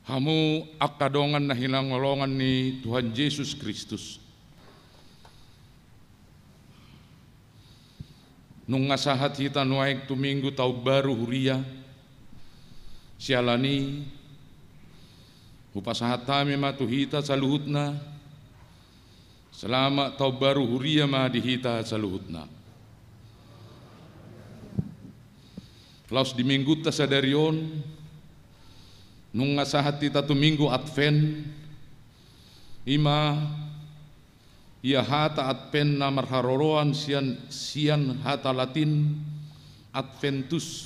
Hamu akadongan na hinangolongan ni Tuhan Yesus Kristus. Nung ngasahat hita nuaik tu minggu tau baru huria, sialani upasahat tami ma tu hita saluhutna, selama tau baru huria ma di hita saluhutna. Laus di minggu ta sadarion, nung ngasahat hita tu minggu Advent, ima ia hata Advent namar haroroan sian hata Latin Adventus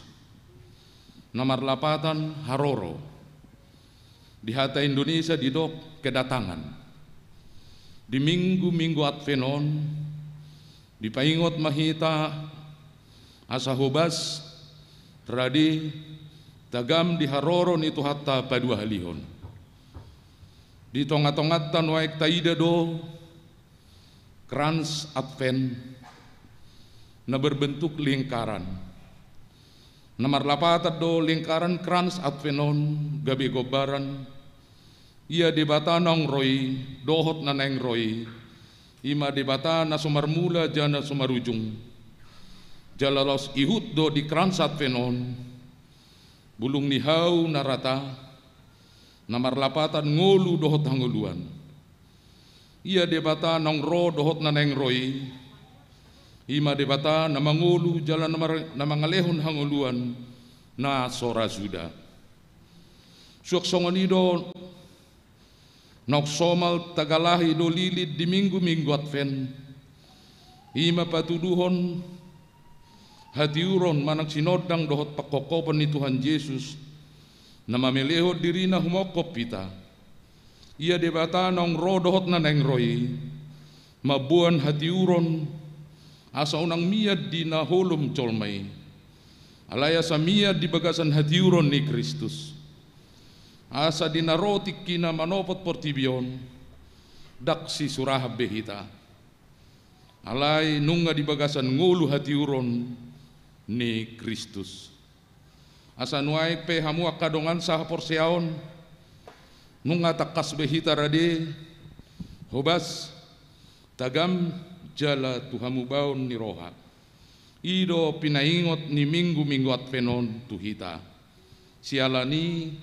namar lapatan haroro. Di hata Indonesia didok kedatangan. Di minggu Advenon dipaingot mahita asa hobas tradi tagam di haroron itu hatta padua halihon. Di tongat-tongatan waik taida do krans Advent na berbentuk lingkaran. Nomor lapatan do lingkaran krans Advenon gabi gobaran. Ia debata nong roy dohot na neng roy. Ima debata na sumarmula jana sumarujung. Jalalos ihut do di krans Advenon. Bulung nihau narata. Nomor lapatan ngolu dohot hanguluan. Ia debata nong ro dohot na neng roy. Ima debata na mangulu jalan na mangalehon hanguluan na sora suda. Suak songonido nok somal tagalahi do lilid di minggu Advent. Ima patuduhon hadiuron manak sinodang dohot pakokopan ni Tuhan Yesus na mameleho dirina humokop pita. Ia debata nong ro dohot na neng roy mabuan hatiuron asa unang miad di naholum colmay alaya sa miad di bagasan hatiuron ni Kristus asa di narotik kina manopot portibion daksi surah behita alay nunga di bagasan ngulu hatiuron ni Kristus asa nuay pe hamu akadongan sah porsiaon nunga takas behita rade hobas tagam jala tuhamu baon ni roha ido pinaingot ni minggu Advenon tuhita sialani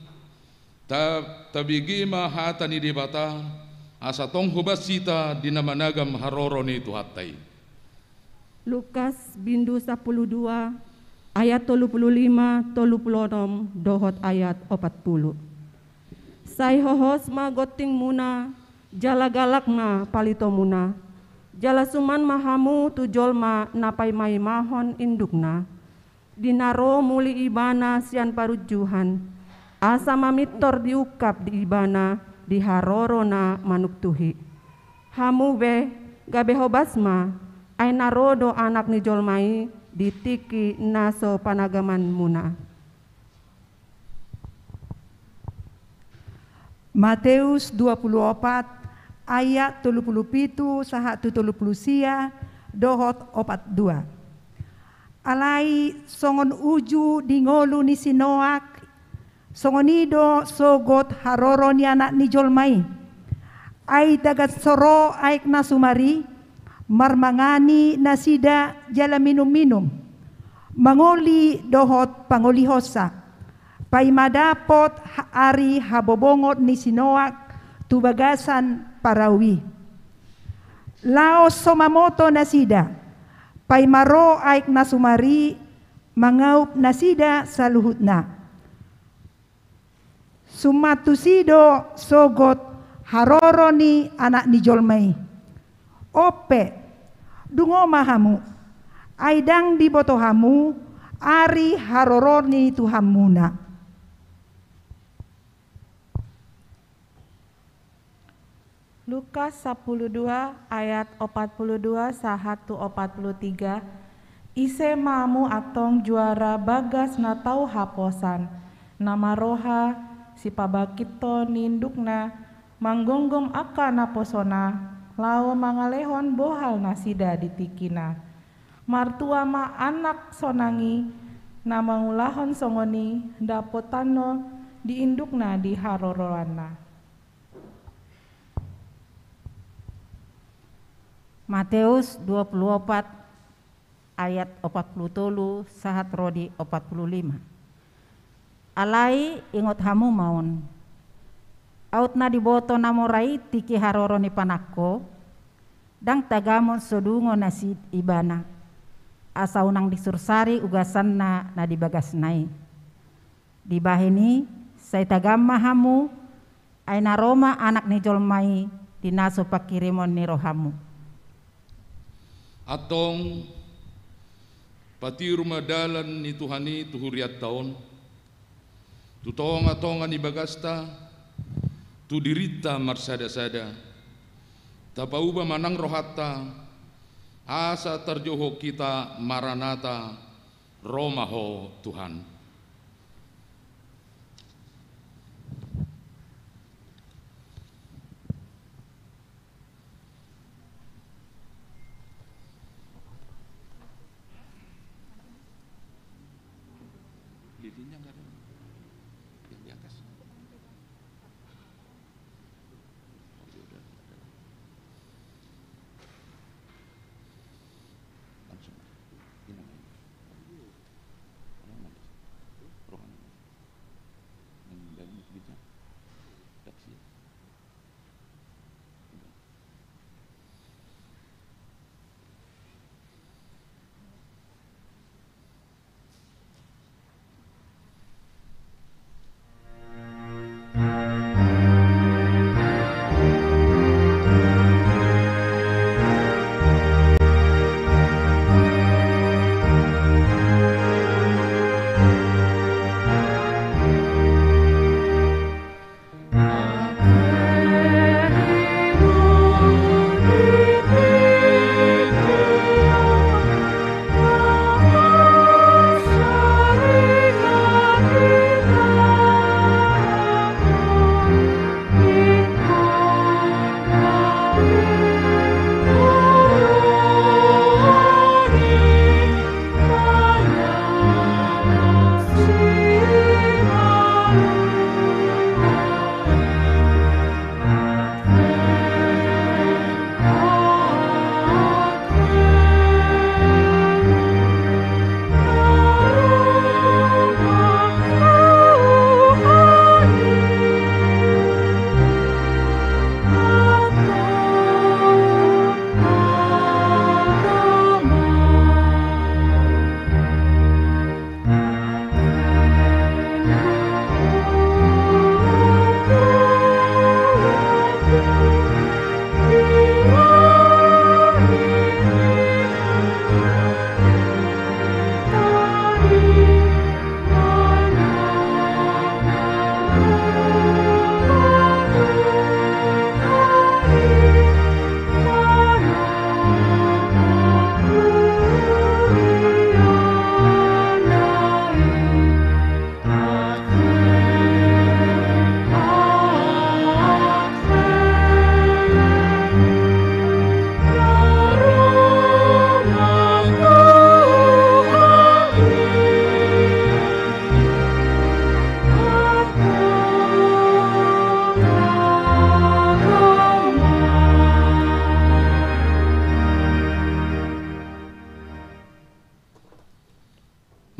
tabigi mahata ni debata asa tong hobas sita dinamanagam haroro ni tuhatay. Lukas bindu 12 ayat 35 dohot ayat 40. Sai hohos ma goting muna, jala galak ma palito muna, jala suman mahamu tujol ma napai mai mahon indukna, dinaro muli ibana sian parujuhan, asa mamitor diukap di ibana di harorona manuk tuhi. Hamu be gabe hobasma, ay narodo anak ni jolmai ditiki naso panagaman muna. Matius 24 ayat 37 sahat 30 sia dohot 42. Alai songon uju dingolu ni sinoak songonido sogot haroro ni anak ni jolmai ay dagat soro aik nasumari marmangani nasida jala minum-minum mangoli dohot pangolihosa pai madapot ari habobongot ni sinoak tubagasan parawi. Laos somamoto nasida pai maro aik nasumari mangaup nasida saluhutna. Sumatusido sogot haroro ni anak ni jolmai. Ope dungo mahamu aidang di botohamu ari haroro ni tuhamuna. Lukas 12 ayat 42 sahat 43. Ise mamu atong juara bagas na tau haposan nama roha si pabakito nindukna manggonggong aka na posona lao mangalehon bohal nasida ditikina martua ma anak sonangi na mangulahon songoni dapotano diindukna di haroroanna. Matius 24 ayat 47 sahat rodi 45. Alai ingot hamu maun. Autna diboto namorai tiki haroroni panakko. Dang tagamon sodungo nasi ibana. Asa unang disursari ugasanna na dibagasnai. Dibahini say tagamma hamu ay naroma anak ni jolmai dinaso pakirimon ni rohamu. Atong pati rumadalan ni Tuhani tuhuriat taon. Tutong atongan ni bagasta tu dirita marsada-sada. Tapauba manang rohata asa terjoho kita maranata romaho Tuhan. Lilinnya enggak ada yang di atas. Langsung ini rohani yang dalam bisa taksi.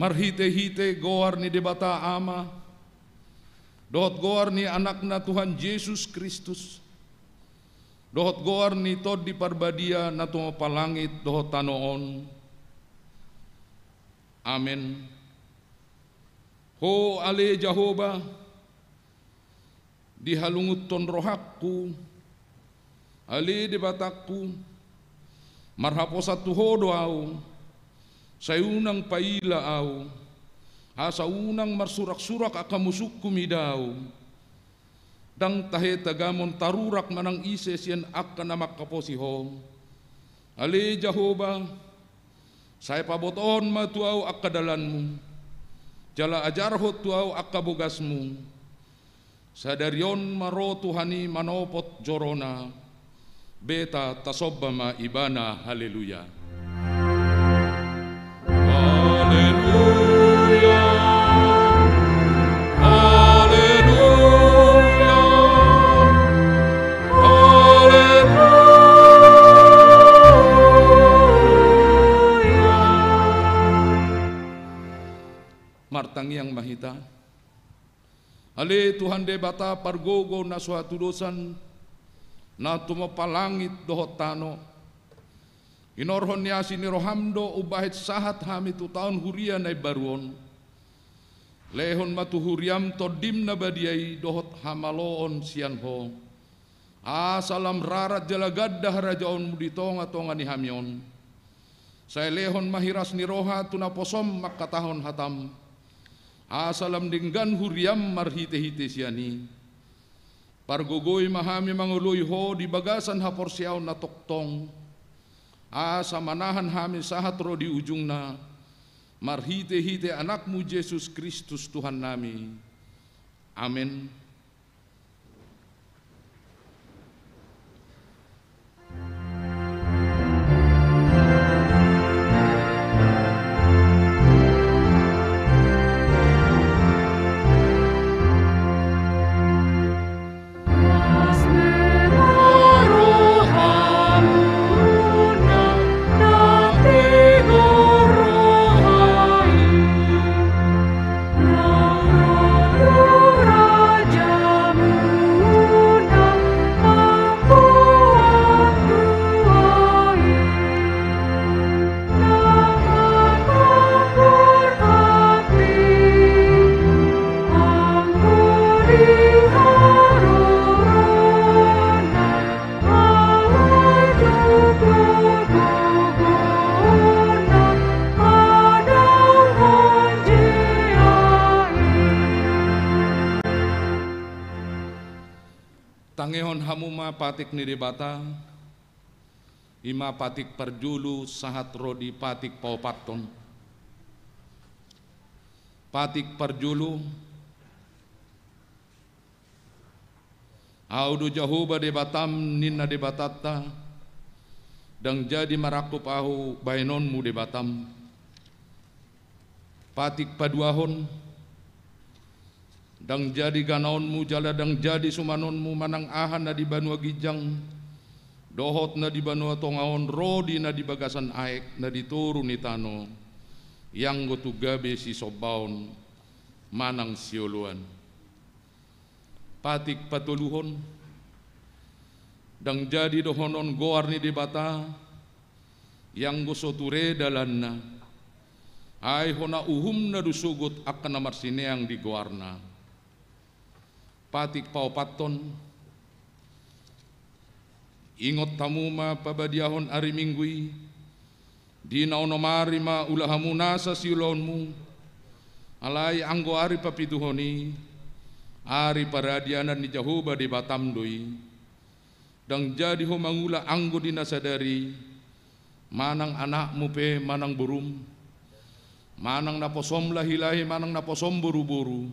Marhite-hite goar ni debata ama, dohot goar ni anakna Tuhan Yesus Kristus, dohot goar ni tod di parbadia na tumapalangit dohot tanoon. Amen. Ho ale Jehovah, dihalungut ton rohakku, ale debatakku, marhaposat tuho doau, sayunang paila au, asa unang marsurak-surak akamusuk kumidau, dang tahe tagamon tarurak manang ise siyan akka namak kaposiho. Ale Jehovah, saya paboton matuau akka dalanmu, jala ajarhot tuau akka bugasmu, sadarion maro Tuhani manopot jorona, beta tasobbama ibana, haleluya. Haleluya, haleluya. martangi yang mahita. Ale Tuhan debata pargogo na suatu dosan na tumapalangit dohot tano. Inorhon niya sinirohamdo ubahit sahat hami tu taon huria na baruon. Lehon matuhuriam todim na badiay dohot hamaloon siyanho. Salam rarat jalagaddah rajaon muditonga tonga ni hamion. Saya lehon mahiras ni roha tunaposom makatahon hatam. Salam dinggan huriam marhite-hite siani. Pargogoy mahami manguloy ho di bagasan haporsiaw na toktong. Sa manahan hami sahat ro di ujung na. Marhite-hite anakmu Yesus Kristus Tuhan nami. Amin. Tangehon hamuma patik niribata, ima patik perjulu sahat rodi patik paupaton. Patik perjulu, audu jahuba de batam ninna de batata, dang jadi marakup ahu bainonmu de batam. Patik paduahon, dang jadi ganaonmu jala dang jadi sumanonmu manang ahan na di banua gijang, dohot na di banua tongaon, rodi na di bagasan aek na diturun ni tano, yang gotu gabe si sobaon manang sioluan. Patik patuluhon, dang jadi dohonon goar ni di bata, yang gosoture dalanna, ay hona uhum na dusugot akan namar sineang di goarna. Patik paupaton, ingot tamuma pabadiahon ari minggui, di naonomari ma ulahamu nasa siulonmu, alai anggo ari papituhoni, ari paradianan ni jahuba di batam doi, dang jadi ho mangula anggo di nasadari, manang anakmu pe manang burum, manang naposom lahi-lahi manang naposom buru-buru,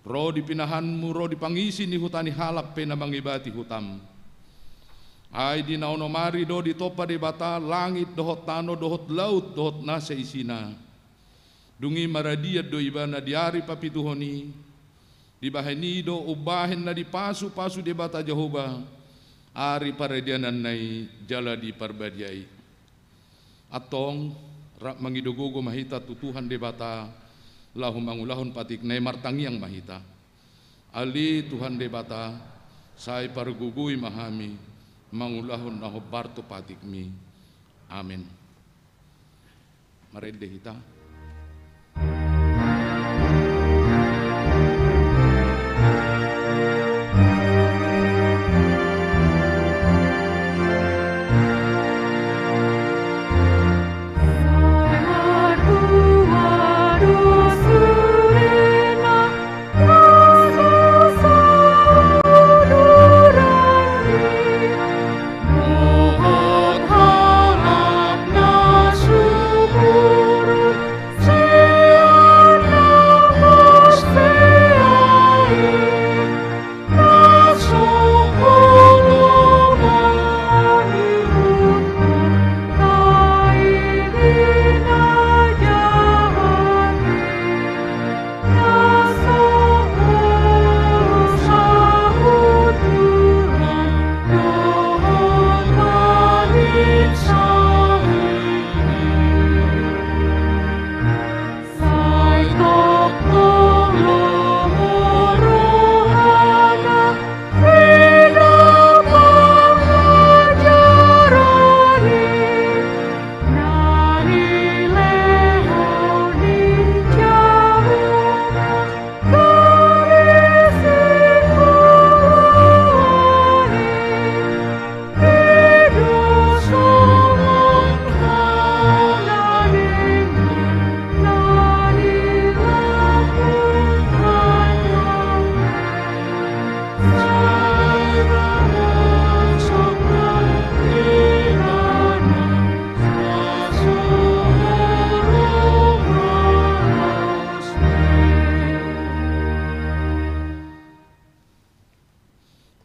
ro di pinahanmu, ro di pangisi ni hutani halap pe na mangibati hutam. Ay di naonomari do di topa di bata, langit dohot tano, dohot laut, dohot nasa isina. Dungi maradiat do ibana diari papituhoni, di bahani do ubahin na di pasu-pasu di bata Jehovah, ari paradianan nai jala di parbadiai. Atong rak mangidogogo mahita tutuhan di bata, lahum mangulahon patik na martangi yang mahita. Ali Tuhan debata, say pargugui mahami, mangulahon na hobarto patik mi. Amin. Marede hita. Mohon harap na syukur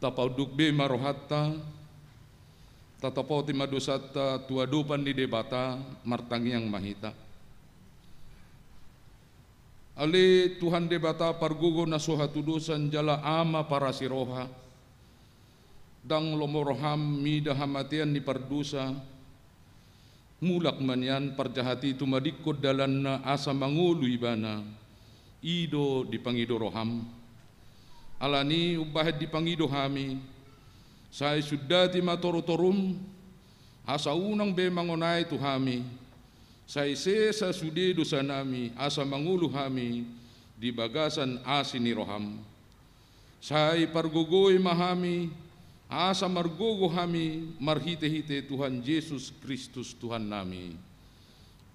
tapauduk be marohatta, tatapoti madosata tuadupan di debata, martangiang mahita. Ali Tuhan debata pargugo na sohatudusan jala ama para siroha, dang lomoroham mida hamatian ni pardusa, mulak manyan parjahati tumadikod dalan na asa mangulu ibana, ido di pangido roham. Alani ubahid di pangido hami, say sudati matorotorum, asa unang be mangonay tuhami, say sesa sudi dosa nami, asa mangulu hami, di bagasan asin ni roham. Say pargugoy mahami, asa margogo hami, marhite-hite Tuhan Yesus Kristus Tuhan nami.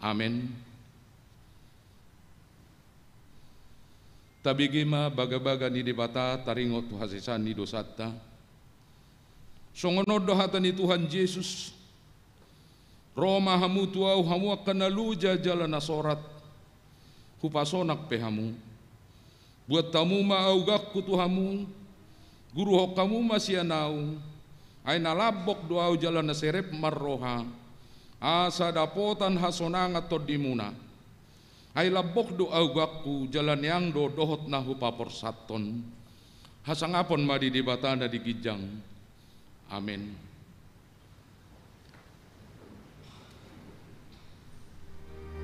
Amen. Tabigima baga-baga ni debata taringot tuhasisan ni dosata. Songonod dohatan ni Tuhan Yesus, Roma hamu tuau hamu akan naluja jalan nasorat, hupasonak pehamu. Buat tamu maaugak kutuhamu, guru hokamu masih anau, ay nalabok doau jalan naserep marroha, asa dapotan hasonangat todimuna. Ay labok doau gakku jalan yang dohot na hupaporsaton, hasangapon madi di batanda di gijang. Amin.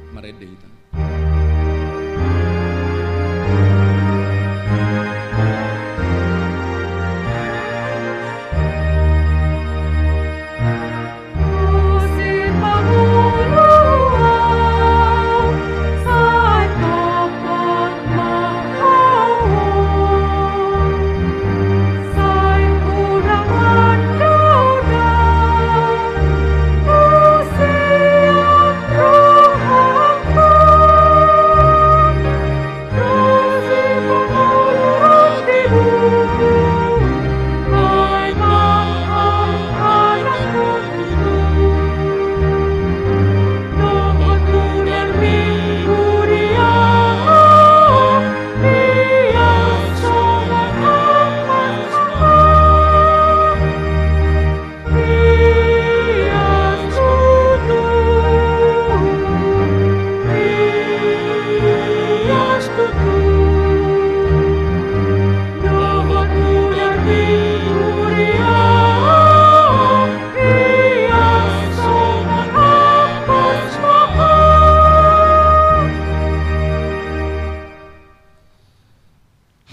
Marede ita.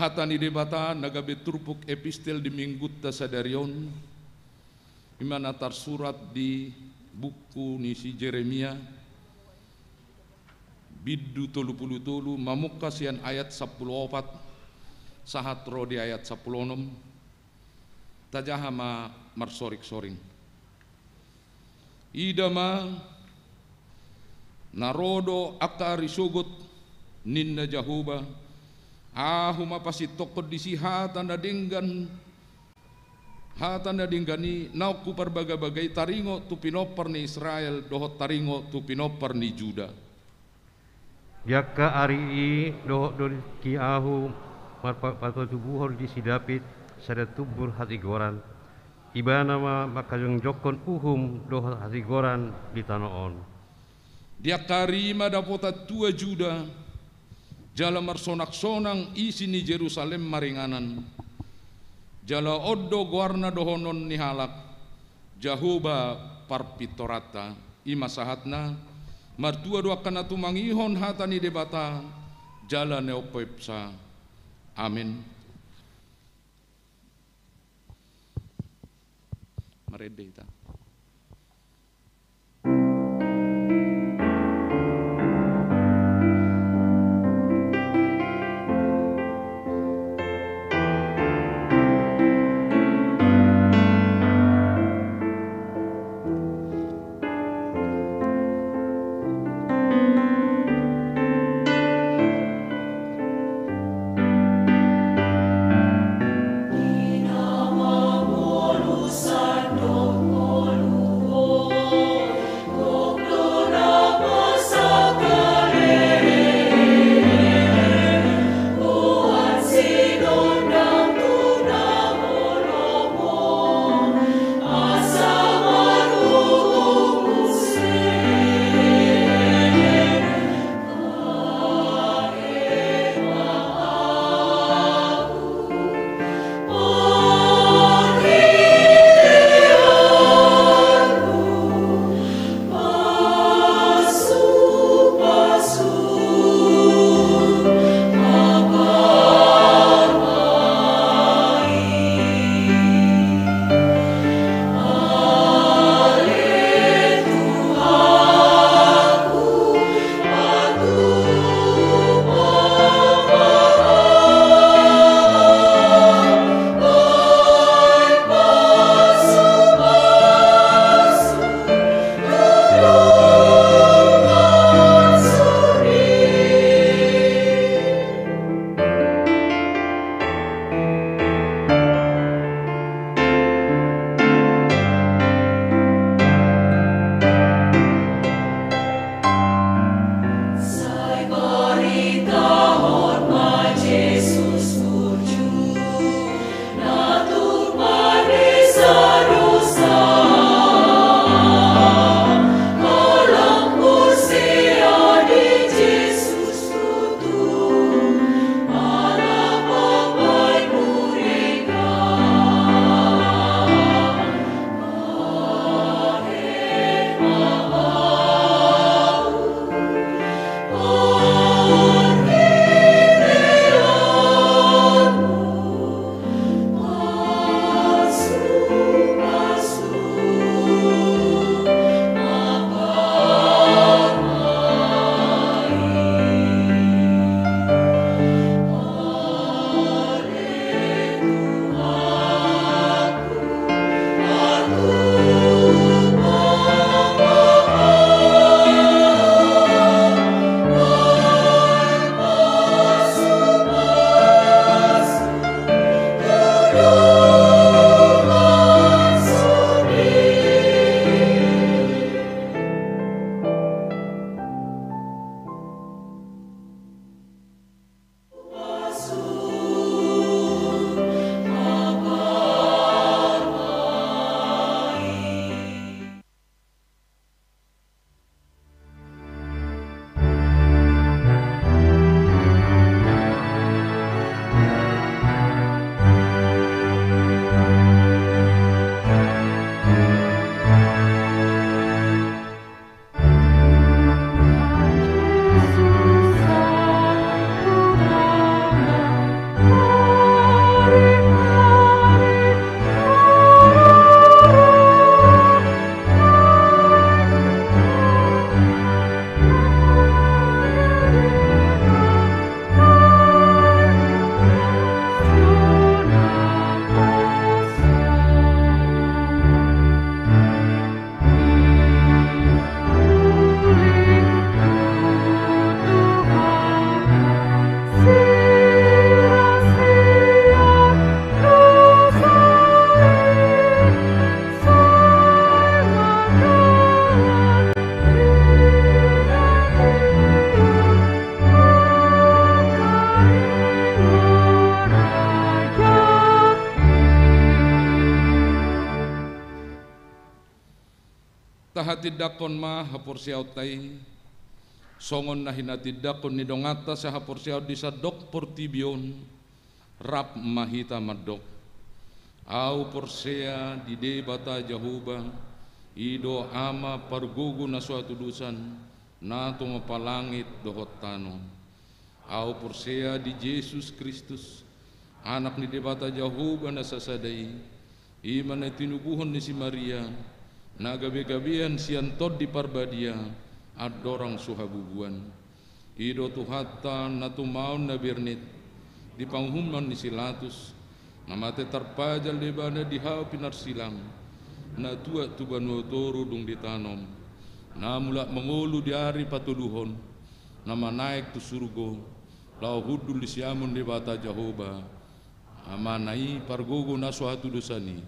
Hatani debata nagabe turpuk epistel di minggut tasadarion, imana tersurat di buku nisi Jeremia, biddu tolu mamuk kasihan ayat 14, sahat ro di ayat 16, tajahama marsorik-soring. Idama narodo akari sugut ninna jahuba, ahuma pasi tokod disi hatan na dinggani nauku parbaga-bagai taringo tu pinopar ni Israel dohot taringo tu pinopar ni Juda. Yakka ari dohot dori ki ahu marpato tubuhor di si David sada tubur hati goran ibana makajong jokon uhum dohot hati goran di tanoon. Diakari madapota tua Juda jala marsonak-sonang isi ni Jerusalem maringanan, jala oddo guarna dohonon ni halak, jahuba parpitorata, ima sahatna, martua doa kana tumangihon hata ni debata, jala neopepsa. Amin. Marede ita. Nama Molusa Doko tahati dakon ma hapor siaw tay, songon na hinati dakon ni dongata sa hapor siaw di sa dok portibion, rap mahita madok. Au porsea di debata Jehovah, ido ama pargugu na suatu dusan, nato mapalangit dohot tano. Au porsea di Yesus Kristus, anak ni debata Jehovah na sasadai, iman na tinubuhon ni si Maria, na gabi-gabian siyan tod di parbadia, at dorang suhabubuan. Ido tuhata na tumaon na birnit, di panghuman ni Silatus, na mate tarpajal di bana di hao pinarsilang, na tua tubanu toro dung ditanom, na mula mengulu di ari patuluhon, na manaik tu surgo, lau hudul di siamun di bata Jehovah, amanai pargogo na suatu dosani,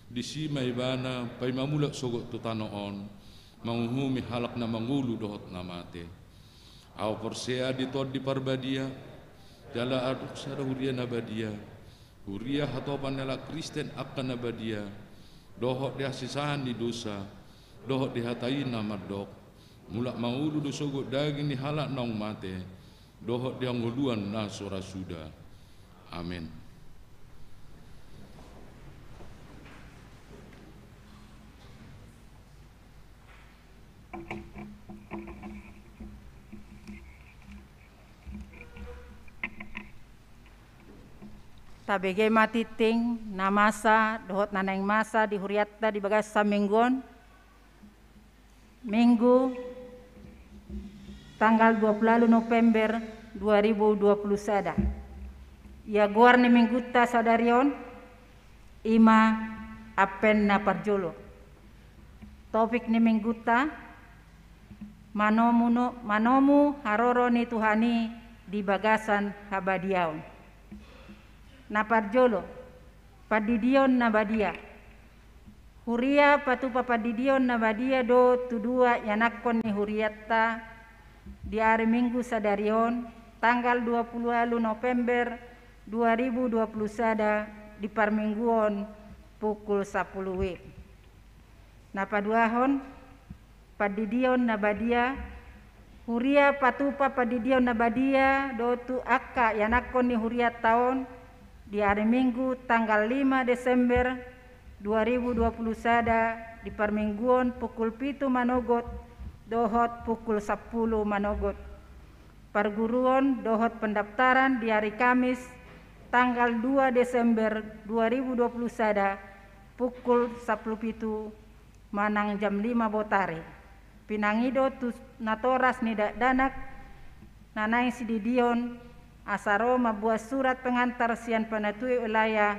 di sima ibana pai mamula sogot tu tanoon, manguhumi halak na mangulu dohot na mate. Au persea di tod di parbadia, jala aduk sada huria nabadia, huria hatopan nela Kristen akan nabadia, dohot dia sisahan di dosa, dohot dihatain nama dok, mulak mangulu do sogot daging ni halak naung mate, dohot dia nguluan na sora suda. Amin. Tabege matiting na masa dohot naneng masa di huriatta di bagas saminggon Minggu tanggal 20 November 2021. Ia guar ni minggutta sadarion ima apen na parjolo. Topik ni minggutta manomu haroro ni Tuhani di bagasan habadiaon. Na parjolo padidion na badia huria patupa padidion na badia do tudua yanakon ni huriatta di hari Minggu sadarion tanggal 20 November 2021 di parmingguon pukul 10 WIB. Na paduahon padidion na badia huria patupa padidion na badia do tu akka yanakon ni huriattaon di hari Minggu tanggal 5 Desember 2021 di parmingguon pukul 7 manogot dohot pukul 10 manogot. Perguruan dohot pendaftaran di hari Kamis tanggal 2 Desember 2021 pukul 10 manang jam 5 botare. Pinangido tus natoras nidak danak nanai sididion asaro mabuat surat pengantar sian panatui wilayah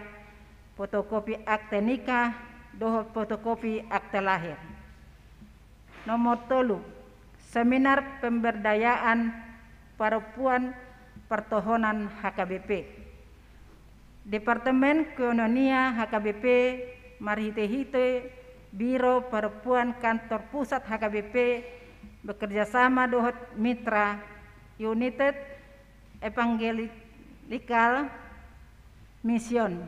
fotokopi akte nikah dohot fotokopi akte lahir. Nomor 3 seminar pemberdayaan perempuan pertohonan HKBP. Departemen Keononia HKBP Marhite-hite Biro Perempuan Kantor Pusat HKBP bekerjasama dohot mitra United Evangelical Mission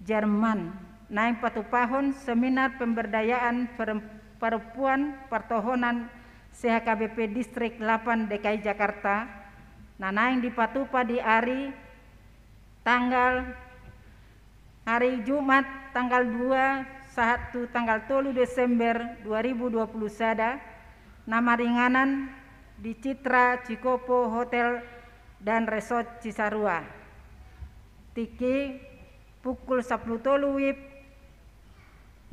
Jerman naik patupahon seminar pemberdayaan perempuan pertohonan CHKBP Distrik 8 DKI Jakarta nanaing di patupa di hari Jumat tanggal 2 tanggal 3 Desember 2021 nama ringanan di Citra Cikopo Hotel dan Resort Cisarua. Tiki pukul 10 WIB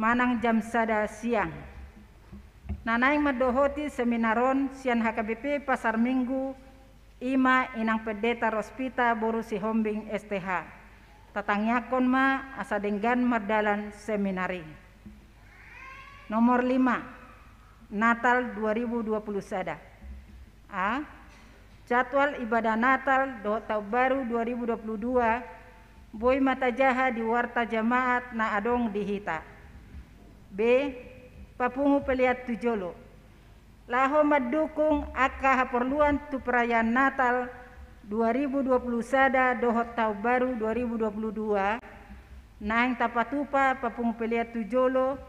manang jam sada siang. Nanaing madohoti seminaron sian HKBP Pasar Minggu ima inang pendeta Rospita Boru Sihombing STH. Tatangyakon ma asa denggan mardalan seminari. Nomor 5 Natal 2021. A. Jadwal ibadah Natal do Tahun Baru 2022 boy matajaha di warta jamaat na adong dihita. B. Papungu peliat tujolo. Laho madukung aka haperluan tu perayaan Natal 2021 dohot Tahun Baru 2022 naing tapatupa papungu peliat tujolo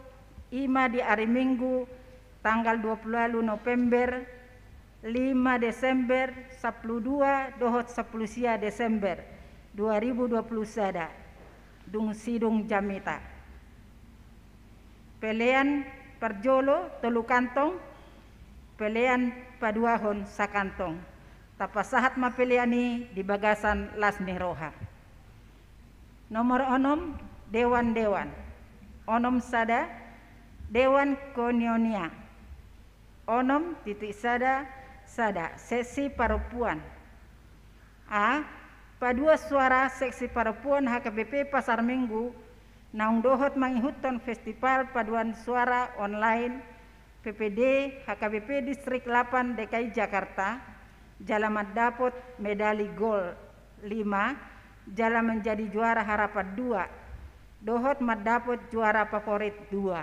ima di hari Minggu tanggal 20 November, 5 Desember, 12 dohot 10 sia Desember 2020 sada dung sidung jamita. Pelean parjolo telu kantong, pelean paduahon sakantong. Tapasahat ma peleani di bagasan las roha. Nomor onom dewan-dewan. Onom sada dewan konionia. Onom titik sada sesi perempuan. A. Padua suara seksi perempuan HKBP Pasar Minggu naung dohot mangihutton festival paduan suara online PPD HKBP Distrik 8 DKI Jakarta. Jala dapot medali gol 5, jala menjadi juara harapan 2, dohot dapot juara favorit 2.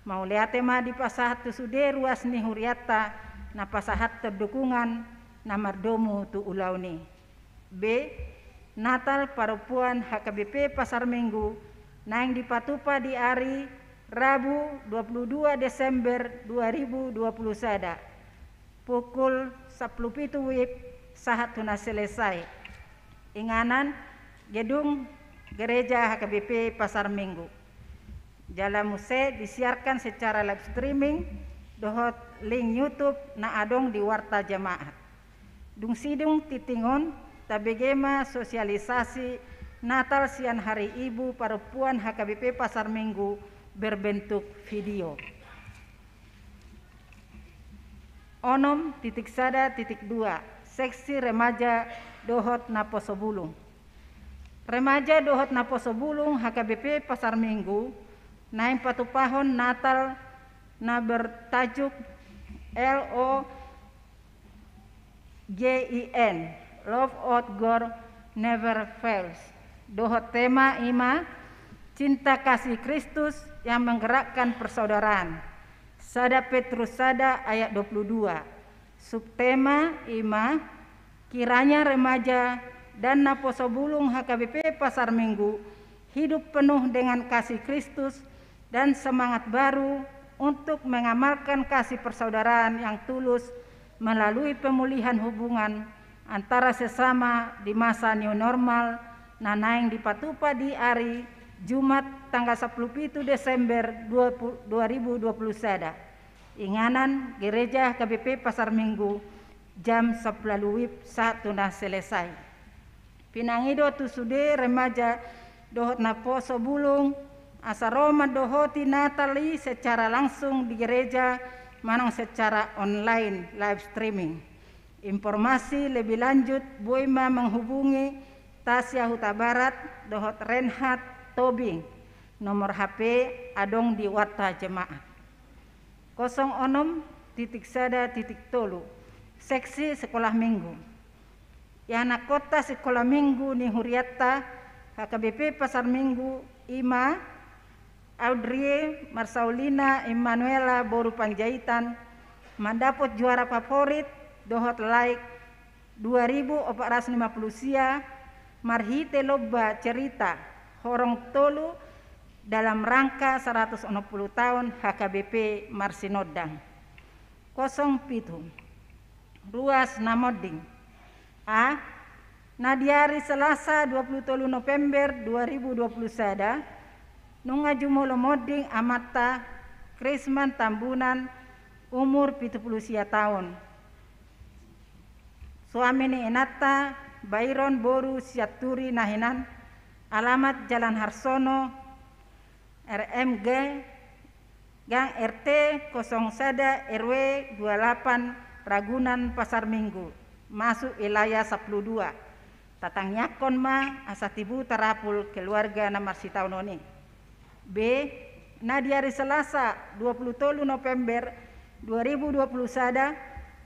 Mau lihat tema di pasahat tu sude ruas ni huriata na pasahat terdukungan na mardomu tu ulauni. B. Natal perempuan HKBP Pasar Minggu naing dipatupa di hari Rabu 22 Desember 2020 sada pukul 10.07 WIB sahat tuna selesai. Inganan gedung gereja HKBP Pasar Minggu. Jala muse disiarkan secara live streaming dohot link YouTube na adong di warta jemaat. Dung sidung titingon tabegema sosialisasi Natal sian Hari Ibu perempuan HKBP Pasar Minggu berbentuk video. Onom titik sada titik 2 seksi remaja dohot Naposobulung. Remaja dohot Naposobulung HKBP Pasar Minggu naing patupahon Natal na bertajuk LOGIN Love of God Never Fails. Dohot tema ima cinta kasih Kristus yang menggerakkan persaudaraan. Sada Petrus sada ayat 22. Subtema ima kiranya remaja dan Naposobulung HKBP Pasar Minggu hidup penuh dengan kasih Kristus dan semangat baru untuk mengamalkan kasih persaudaraan yang tulus melalui pemulihan hubungan antara sesama di masa new normal nanaing dipatupa di hari Jumat tanggal 17 Desember 2020 sada. Inganan gereja HKBP Pasar Minggu jam 10 WIB saat tuna selesai. Pinangido tu sude remaja dohot Naposobulung asaroma dohoti Natali secara langsung di gereja manang secara online live streaming. Informasi lebih lanjut Boima menghubungi Tasya Huta Barat dohot Renhat Tobing. Nomor HP adong di warta jemaat 06.sada.tolu seksi sekolah minggu. Yana kota sekolah minggu ni huriata HKBP Pasar Minggu Ima Audrey Marsaulina Emanuela Boru Panjaitan mendapot juara favorit dohot like 2.450 sia marhite lobba cerita horong tolu dalam rangka 160 tahun HKBP Marsinodang. 07 ruas Namoding. A. Nadiari Selasa 23 November 2020 sada nungajumolo moding amata Krisman Tambunan umur 70 sia tahun. Suami ni Enata Bayron Boru Siaturi Nahinan, alamat Jalan Harsono RMG Gang RT 01 RW 28 Ragunan Pasar Minggu masuk wilayah 12. Tatang nyakon ma asatibu tarapul keluarga na marsitaunoni. B. Nadiari Selasa 23 November 2020 sada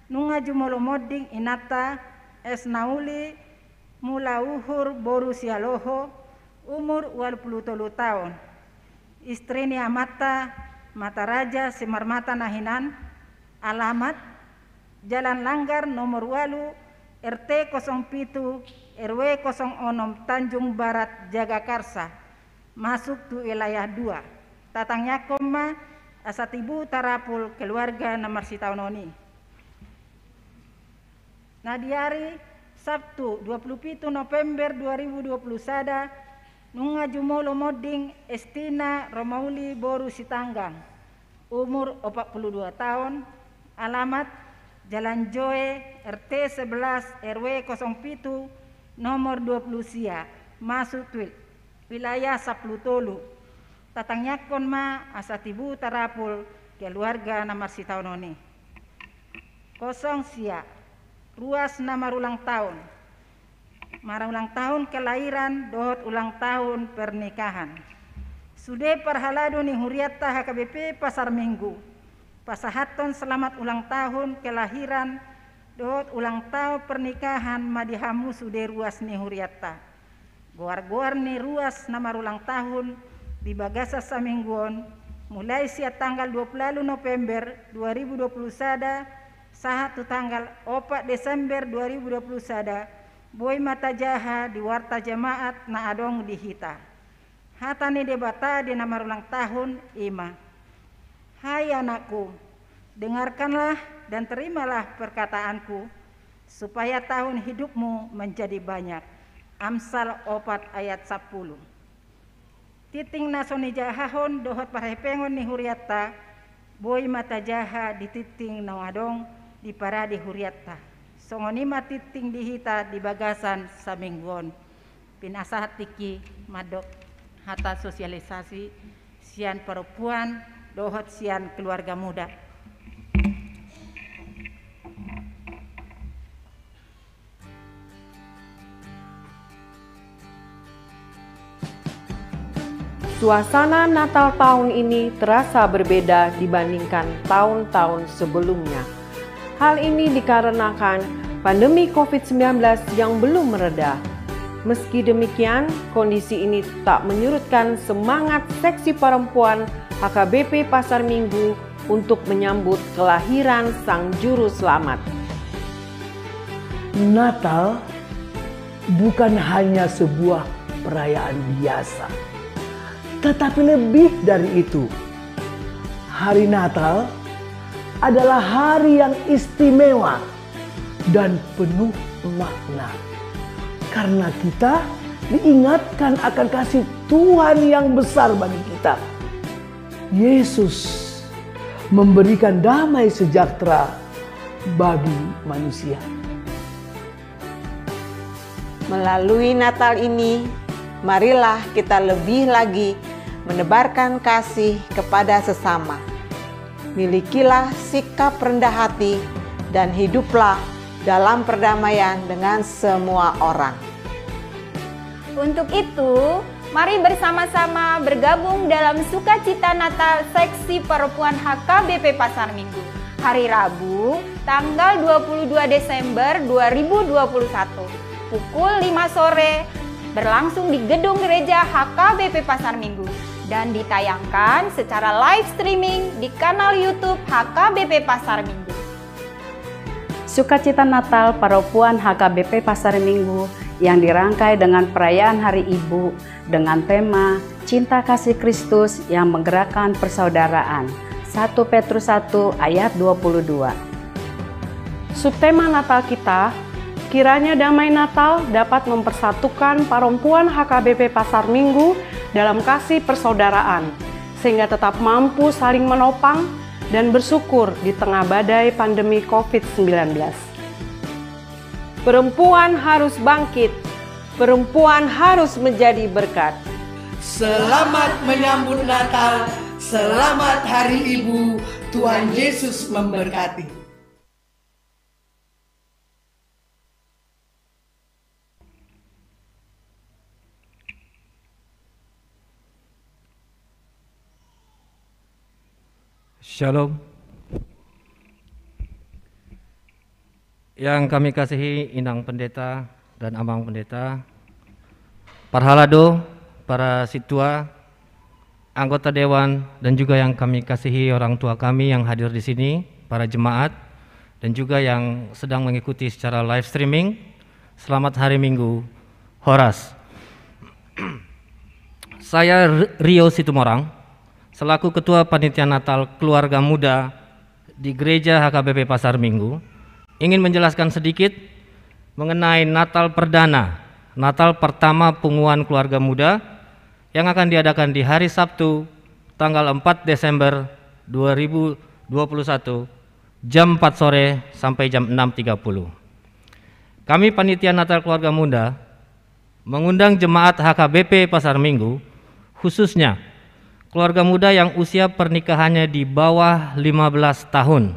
nungajumolo moding Inata Esnauli Mula Uhur Boru Sialoho umur 23 tahun. Istri ni amata Mataraja Simarmata Nahinan, alamat Jalan Langgar nomor 8 RT 07 RW 06 Tanjung Barat Jagakarsa masuk tu wilayah 2. Tatangnya koma asatibu tarapul keluarga nomor sitaunoni. Nah di hari Sabtu 27 November 2020 sada nunga jumolo moding Estina Romauli Boru Sitanggang, umur 42 tahun, alamat Jalan Joe, RT 11 RW 07 nomor 20 Sia, masuk wilayah Saplutolu. Tatangnyakon ma asatibu tarapul keluarga nomor sitaunoni. 0 Sia, ruas nama ulang tahun. Marang ulang tahun kelahiran, dohot ulang tahun pernikahan. Sudah perhalado ni huriata HKBP Pasar Minggu. Pasahaton selamat ulang tahun kelahiran, dohot ulang tahun pernikahan madihamu sudah ruas ni huriata. Goar-goar ni ruas nama ulang tahun di Bagasa Samingguon mulai sia tanggal 20 November 2020 sada sahatu tanggal 4 Desember 2020 sada boy mata jaha di warta jemaat na adong dihita. Hatani debata di nama ulang tahun ima. Hai anakku, dengarkanlah dan terimalah perkataanku supaya tahun hidupmu menjadi banyak. Amsal 4 ayat 10. Titing nasoni jahahon dohot parahepengon ni huriata boy mata jaha di titing nawadong di paradi huriata. Songonima titing dihita di Bagasan Samingguon. Pinasahat tiki madok hata sosialisasi sian perempuan dohot sian keluarga muda. Suasana Natal tahun ini terasa berbeda dibandingkan tahun-tahun sebelumnya. Hal ini dikarenakan pandemi COVID-19 yang belum mereda. Meski demikian, kondisi ini tak menyurutkan semangat seksi perempuan HKBP Pasar Minggu untuk menyambut kelahiran Sang Juru Selamat. Natal bukan hanya sebuah perayaan biasa, tetapi lebih dari itu. Hari Natal adalah hari yang istimewa dan penuh makna. Karena kita diingatkan akan kasih Tuhan yang besar bagi kita. Yesus memberikan damai sejahtera bagi manusia. Melalui Natal ini, marilah kita lebih lagi menebarkan kasih kepada sesama. Milikilah sikap rendah hati dan hiduplah dalam perdamaian dengan semua orang. Untuk itu, mari bersama-sama bergabung dalam sukacita Natal seksi perempuan HKBP Pasar Minggu. Hari Rabu, tanggal 22 Desember 2021, pukul 5 sore, berlangsung di gedung gereja HKBP Pasar Minggu dan ditayangkan secara live streaming di kanal YouTube HKBP Pasar Minggu. Sukacita Natal perempuan HKBP Pasar Minggu yang dirangkai dengan perayaan Hari Ibu dengan tema Cinta Kasih Kristus yang menggerakkan persaudaraan. 1 Petrus 1 ayat 22. Subtema Natal kita, kiranya damai Natal dapat mempersatukan perempuan HKBP Pasar Minggu dalam kasih persaudaraan, sehingga tetap mampu saling menopang dan bersyukur di tengah badai pandemi COVID-19. Perempuan harus bangkit, perempuan harus menjadi berkat. Selamat menyambut Natal, selamat Hari Ibu, Tuhan Yesus memberkati. Shalom. Yang kami kasihi Inang Pendeta dan Amang Pendeta, para halado, para situa, anggota dewan, dan juga yang kami kasihi orang tua kami yang hadir di sini, para jemaat, dan juga yang sedang mengikuti secara live streaming. Selamat Hari Minggu, Horas. Saya Rio Situmorang, selaku Ketua Panitia Natal Keluarga Muda di Gereja HKBP Pasar Minggu, ingin menjelaskan sedikit mengenai Natal Perdana, Natal pertama punguan keluarga muda yang akan diadakan di hari Sabtu tanggal 4 Desember 2021 jam 4 sore sampai jam 6.30. Kami Panitia Natal Keluarga Muda mengundang jemaat HKBP Pasar Minggu, khususnya keluarga muda yang usia pernikahannya di bawah 15 tahun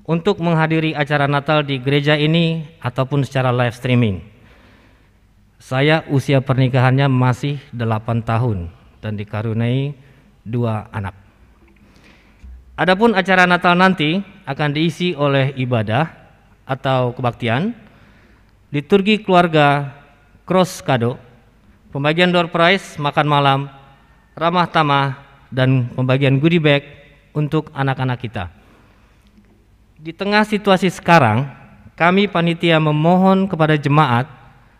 untuk menghadiri acara Natal di gereja ini ataupun secara live streaming. Saya usia pernikahannya masih 8 tahun dan dikaruniai 2 anak. Adapun acara Natal nanti akan diisi oleh ibadah atau kebaktian, liturgi keluarga, cross kado, pembagian door prize, makan malam, ramah tamah, dan pembagian goodie bag untuk anak-anak kita. Di tengah situasi sekarang, kami panitia memohon kepada jemaat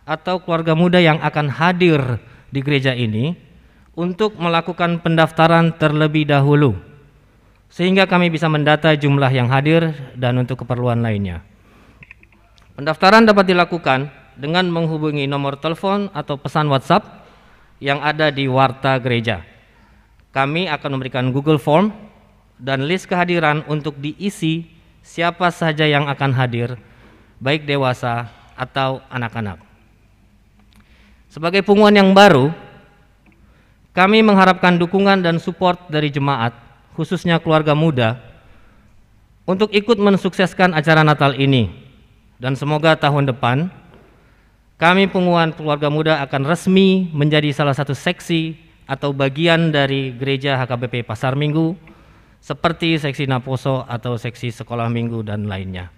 atau keluarga muda yang akan hadir di gereja ini untuk melakukan pendaftaran terlebih dahulu, sehingga kami bisa mendata jumlah yang hadir dan untuk keperluan lainnya. Pendaftaran dapat dilakukan dengan menghubungi nomor telepon atau pesan WhatsApp yang ada di warta gereja. Kami akan memberikan Google Form dan list kehadiran untuk diisi siapa saja yang akan hadir, baik dewasa atau anak-anak. Sebagai punguan yang baru, kami mengharapkan dukungan dan support dari jemaat, khususnya keluarga muda, untuk ikut mensukseskan acara Natal ini. Dan semoga tahun depan kami punguan keluarga muda akan resmi menjadi salah satu seksi atau bagian dari gereja HKBP Pasar Minggu, seperti seksi Naposo atau seksi sekolah minggu dan lainnya.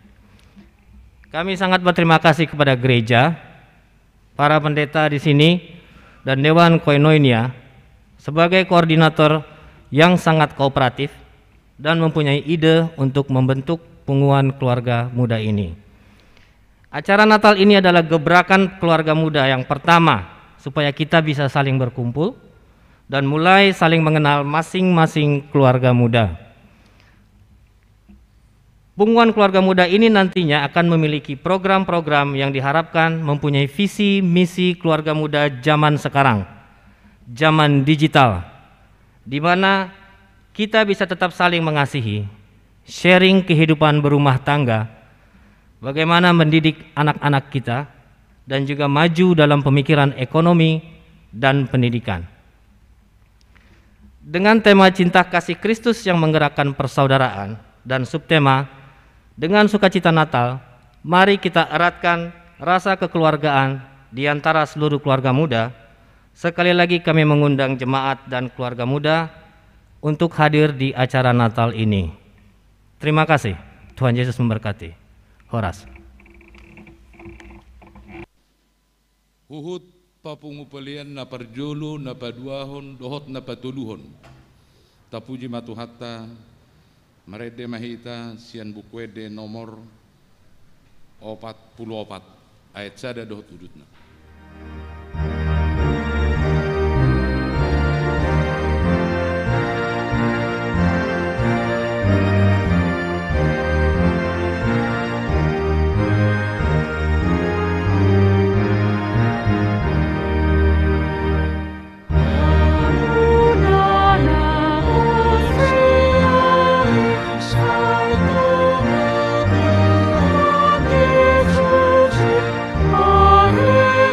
Kami sangat berterima kasih kepada gereja, para pendeta di sini, dan Dewan Koinonia sebagai koordinator yang sangat kooperatif dan mempunyai ide untuk membentuk punguan keluarga muda ini. Acara Natal ini adalah gebrakan keluarga muda yang pertama supaya kita bisa saling berkumpul dan mulai saling mengenal masing-masing keluarga muda. Punguan keluarga muda ini nantinya akan memiliki program-program yang diharapkan mempunyai visi misi keluarga muda zaman sekarang, zaman digital, di mana kita bisa tetap saling mengasihi, sharing kehidupan berumah tangga, bagaimana mendidik anak-anak kita, dan juga maju dalam pemikiran ekonomi dan pendidikan. Dengan tema cinta kasih Kristus yang menggerakkan persaudaraan dan subtema dengan sukacita Natal, mari kita eratkan rasa kekeluargaan di antara seluruh keluarga muda. Sekali lagi kami mengundang jemaat dan keluarga muda untuk hadir di acara Natal ini. Terima kasih. Tuhan Yesus memberkati. Horas. Huhut papungupalian na parjolo na paduahon dohot na patuluhon. Tapuji matuhatta marede mahita sian bukwede nomor 44 ayat sada dohot udutna. Amen.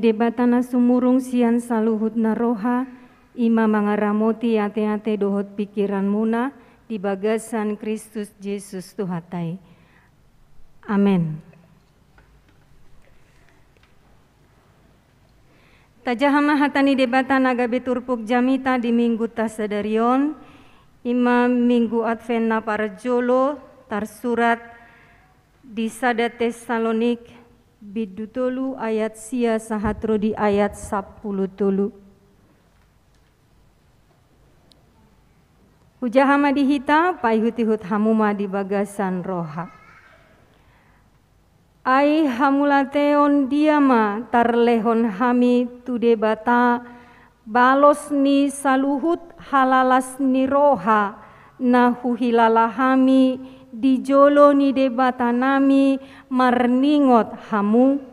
debatana sumurung sian saluhut naroha, ima mangaramoti ate-ate dohot pikiran muna, di bagasan Kristus Yesus Tuhatai. Amin. Tajahama hatani debatana gabe turpuk jamita di minggu tasadarion, ima minggu Advent na parjolo, tarsurat di sada Tesalonik, bidutolu ayat sia sahatro di ayat 10 tolu. Hujahama dihita paihutihut hamuma di bagasan roha. Ai hamulateon diama tarlehon hami tu debata balos ni saluhut halalas ni roha na huhilala hami di jolo ni debata nami marningot hamu.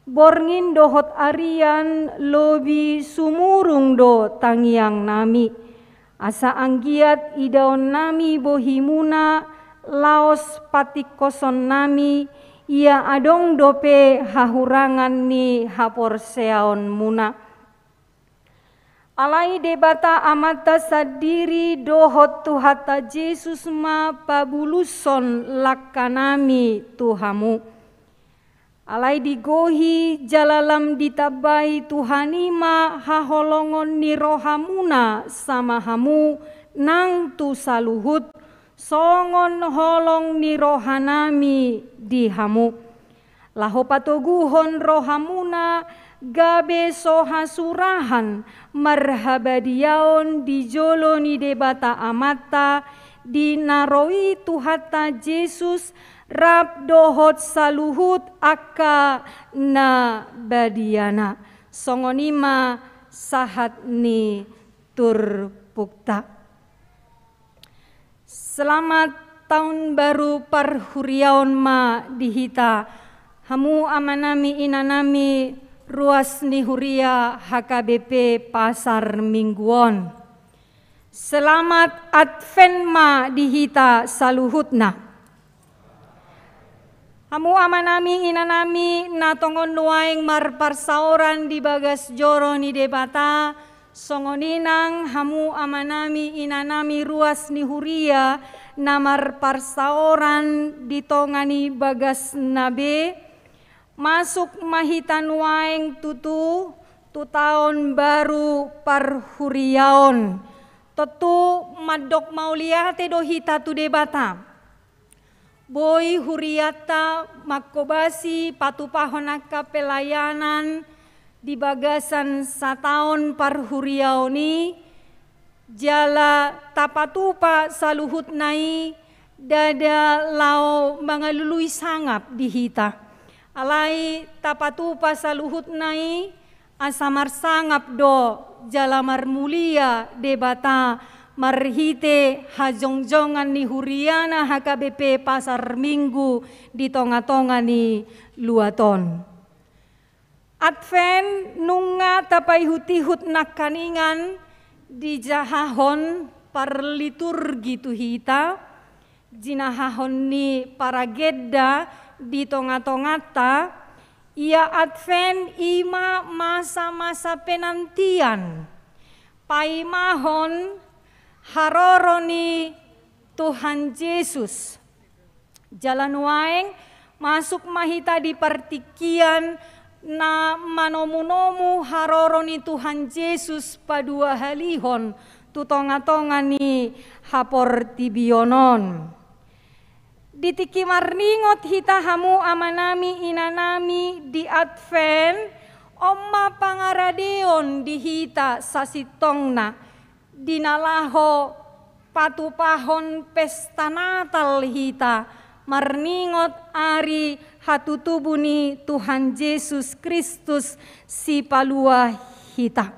Borngin dohot arian lobi sumurung do tangiang nami. Asa anggiat idaon nami bohimuna laos patikoson nami. Ia adong dope hahurangan ni haporseaon muna. Alai debata amata sadiri dohot tuhata Yesus ma pabuluson lakanami Tuhamu. Alai digohi jalalam ditabai Tuhanima haholongon ni rohamuna sama hamu nang tu saluhut songon holong ni rohanami di hamu. Laho patoguhon rohamuna gabe soha surahan marhabadiaon di jolo ni debata amata di naroi tuhata Yesus rab dohot saluhut akka na badiana songonima sahat ni turpukta. Selamat tahun baru parhuriaon ma dihita hamu amanami inanami ruas ni huria HKBP Pasar Mingguon. Selamat Advent ma dihita saluhutna. Hamu amanami inanami natongon nuaing marparsaoran di bagas joro ni debata. Songoninang hamu amanami inanami ruas ni huria namar parsaoran ditongani bagas nabe. Masuk mahitan waeng tutu tu tahun baru parhuriaon. Tetu madok mauliate dohita tu debata. Boy huriata makobasi patupahonaka pelayanan di bagasan sataon parhuriaoni. Jala tapatupa saluhut nai dada lao mangalului sangap dihita. Alai tapatupa saluhut nai asamar sangap do jalamar mulia debata marhite hajongjongan ni huriana HKBP Pasar Minggu di tonga-tonga ni luaton. Advent nunga tapai hutihut nakaningan di jahahon parliturgi tuhita jinahahon ni paragedda di tonga-tongata. Ia Advent ima masa-masa penantian paimahon haroroni Tuhan Yesus. Jalan waeng masuk mahita di partikian na manomu-nomu haroroni Tuhan Yesus padua halihon tu tonga-tonga ni hapor tibionon. Ditiki marningot hita hamu amanami inanami di Advent omma pangaradeon dihita sasitongna dinalaho patupahon pesta Natal hita marningot ari hatutubuni Tuhan Yesus Kristus si palua hita.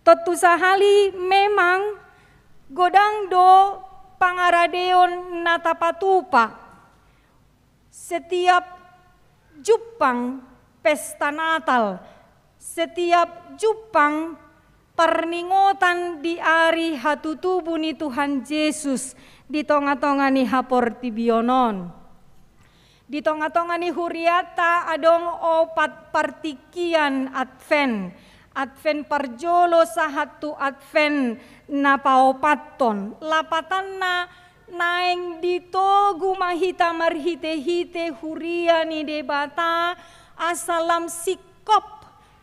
Totu sahali memang godang do pangaradeon natapatupa setiap jupang pesta Natal, setiap jupang perningotan di ari hatutubu ni Tuhan Yesus di tonga-tonga ni hapor tibionon. Di tonga-tonga ni huriata adong opat partikian Advent. Advent parjolo sahatu Advent na paopaton. Lapatan na naeng dito gumahita marhite-hite huria ni debata asalam sikop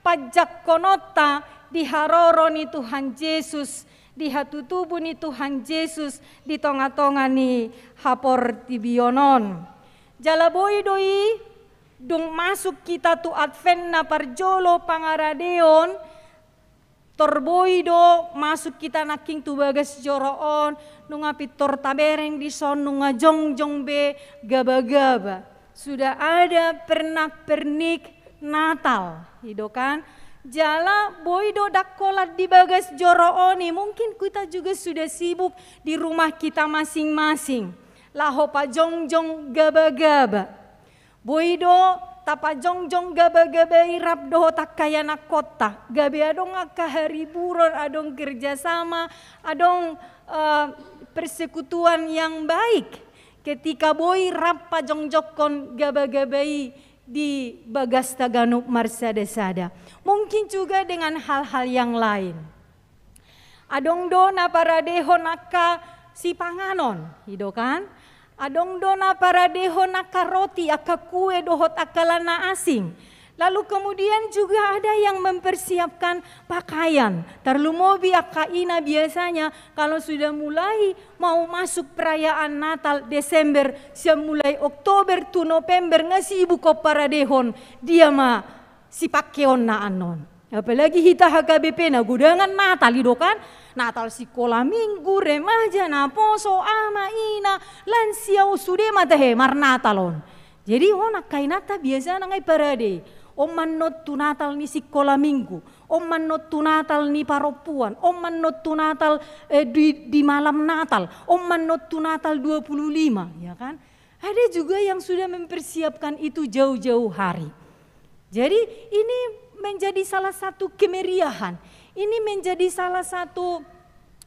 pajak konota di haroro ni Tuhan Yesus, di hatutubu ni Tuhan Yesus, di tonga-tonga ni hapor tibionon. Jalaboy doi dung masuk kita tu Advent na parjolo pangaradeon torboy do masuk kita naking tu bagas joroon nunga pitor tabereng di son nunga jongjong be gaba-gaba. Sudah ada pernak-pernik Natal, hido kan? Jala boy do dakolat di bagas jorooni, mungkin kita juga sudah sibuk di rumah kita masing-masing. Laho pa jongjong gaba-gaba. Boido tapa jongjong gaba-gaba irap doho tak kaya na kota. Gabe adong kahariburon, adong kerjasama, adong persekutuan yang baik. Ketika boy rap pa jongjokon gaba-gabai di bagas Taganuk Marsada-sada. Mungkin juga dengan hal-hal yang lain. Adong do na paradeho naka si panganon, hido kan? Adong dona para deho naka roti aka kue dohot akalana asing. Lalu kemudian juga ada yang mempersiapkan pakaian. Tarlumobi aka ina biasanya kalau sudah mulai mau masuk perayaan Natal Desember, siap mulai Oktober tu November ngasi ibu ko para dehon dia ma si pakeon na anon. Apalagi hita HKBP na gudangan Natal hido kan? Natal sekolah minggu remaja na poso ama ina lansia usude matahe mar Natalon. Jadi nak kai nata biasa nangai parade. Manot tu Natal ni sekolah minggu. Manot tu Natal ni paropuan. Manot tu Natal di malam Natal. Manot tu Natal 25, ya kan? Ada juga yang sudah mempersiapkan itu jauh-jauh hari. Jadi ini menjadi salah satu kemeriahan. Ini menjadi salah satu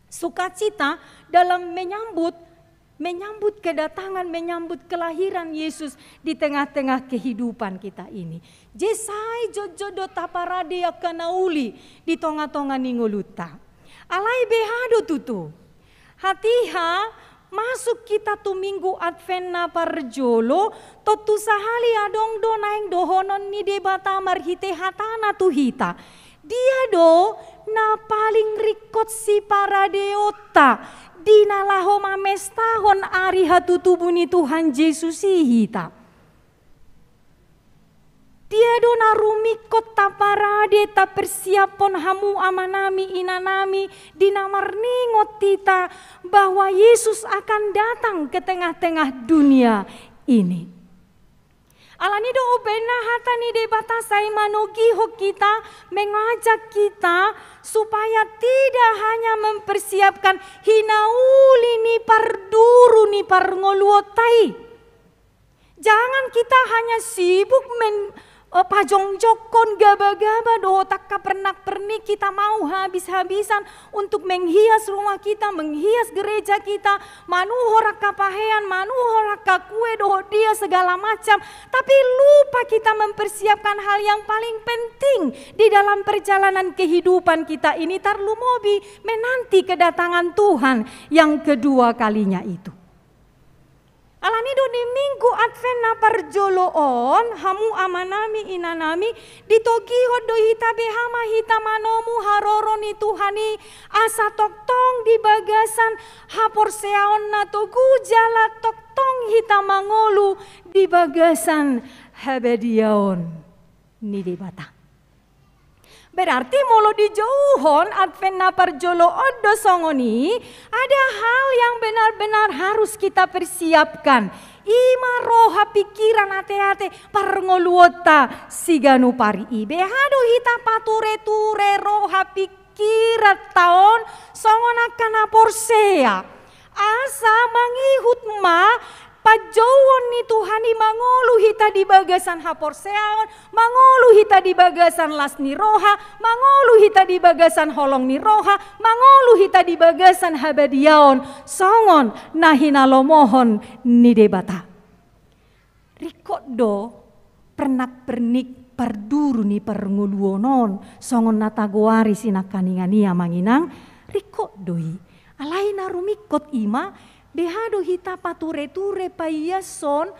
sukacita dalam menyambut kedatangan, menyambut kelahiran Yesus di tengah-tengah kehidupan kita ini. Jesai jojodo taparade akanauli di tonga-tonga ningoluta. Alai behado tutu. Hatiha masuk kita tu minggu Advent na parjolo totu sahali adong do naeng dohonon ni debata marhite hatana tu hita. Dia do na paling rikot si para deota di nalaho mamestahon ari hatutubu ni Tuhan Yesus hita. Dia do na rumikot ta parade ta persiapon hamu amanami inanami di namarningot tita bahwa Yesus akan datang ke tengah-tengah dunia ini. Alani do ubena hatani de batasai manogiho kita, mengajak kita supaya tidak hanya mempersiapkan hinauli ni parduru ni parngoluotai. Jangan kita hanya sibuk pajongjokon gaba-gaba doho takka pernak-pernik kita mau habis-habisan untuk menghias rumah kita, menghias gereja kita, manuho raka pahean, manuho raka kue doho dia segala macam. Tapi lupa kita mempersiapkan hal yang paling penting di dalam perjalanan kehidupan kita ini, tarlumobi menanti kedatangan Tuhan yang kedua kalinya itu. Alani do di minggu Advent na parjoloon hamu amanami inanami ditogiho do hita behama hita manomu haroro ni Tuhani asa toktong di bagasan hapor seaon na togu jala toktong hita mangolu di bagasan habediaon ni debata. Berarti molo di jauhon Advent na parjolo odo songoni ada hal yang benar-benar harus kita persiapkan. Ima roha pikiran ate-ate parngoluota siganu pari ibe hado hita pature-ture roha pikiran taon songona kana porsea. Asa mangihut ma pajauan ni Tuhani mangolu hita di bagasan hapor seaon, mangolu hita di bagasan las ni roha, mangolu hita di bagasan holong ni roha, mangolu hita di bagasan habadiaon, songon nahina lomohon ni debata. rikodo pernak pernik parduru ni pernguluonon songon natagoari sinakaningania manginang rikodoi alai narumikot ima behado hita pature-ture paiyason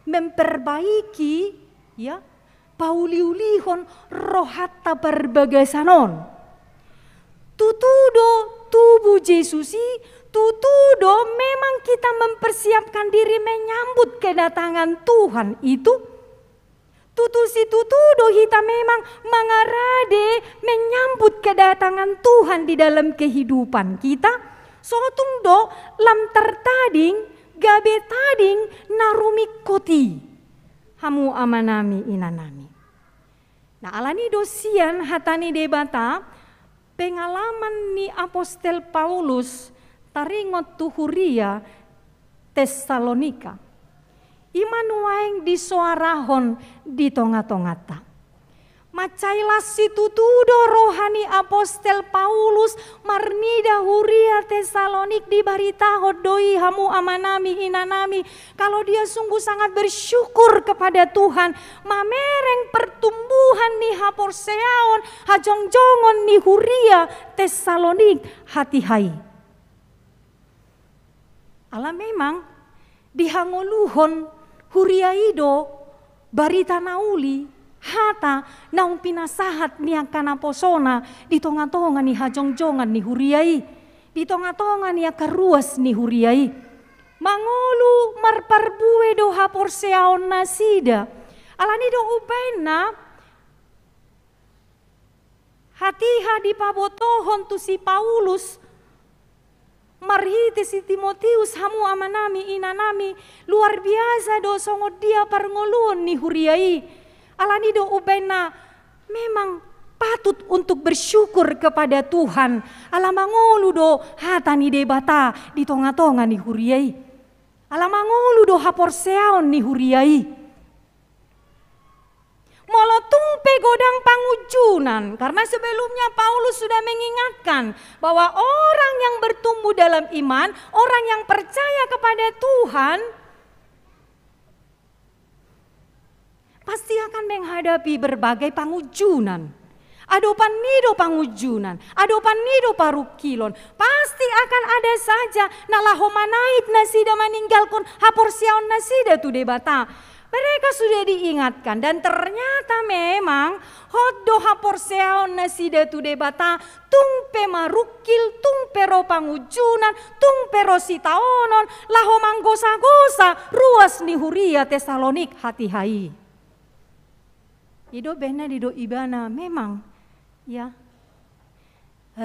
memperbaiki ya pauliulihon rohatta perbagasanon tutudo tubuh Yesusi tutudo memang kita mempersiapkan diri menyambut kedatangan Tuhan itu. Tutusi tutudo kita memang mengarade menyambut kedatangan Tuhan di dalam kehidupan kita. Sotung do lam tertading gabe tading narumi koti. Hamu amanami inanami. Nah alani dosian hatani debata pengalaman ni Apostel Paulus taringot tuhuria Tesalonika. Imanuaeng di suarahon di tonga-tongata. Macailas situtudo rohani Apostel Paulus marnida huria Tesalonik di barita hodoi hamu amanami inanami. Kalau dia sungguh sangat bersyukur kepada Tuhan. Mamereng pertumbuhan ni haporseaon hajongjongon ni huria Tesalonik hati hai. Ala memang dihangoluhon huriaido barita nauli hata naung pinasahat niang kanaposona di tonga-tonga ni hajongjongan ni huriai di tonga-tonga ni akaruas ni huriai mangolu marparbue do haporseaon nasida alani do upaina hatiha di pabotohon tu si Paulus marhite si Timotius hamu amanami inanami luar biasa do songot dia parngoluon ni huriai alani do ubena memang patut untuk bersyukur kepada Tuhan alamangolu do hatani debata di tonga-tonga ni huriai alamangolu do haporseaon ni huriai molotung pegodang pangujunan karena sebelumnya Paulus sudah mengingatkan bahwa orang yang bertumbuh dalam iman, orang yang percaya kepada Tuhan pasti akan menghadapi berbagai pangujunan. Adopan nido pangujunan, adopan nido parukilon, pasti akan ada saja nalahomanait nasida meninggalkan haporsiaon nasida tu debata. Mereka sudah diingatkan dan ternyata memang hoddo haporseaon nasida tu debata tungpe marukil, tungpe ro pangujunan, tungpe ro sitaonon, laho manggosa-gosa, ruas ni huria Tesalonik hati hai. Ido bena dido ibana memang ya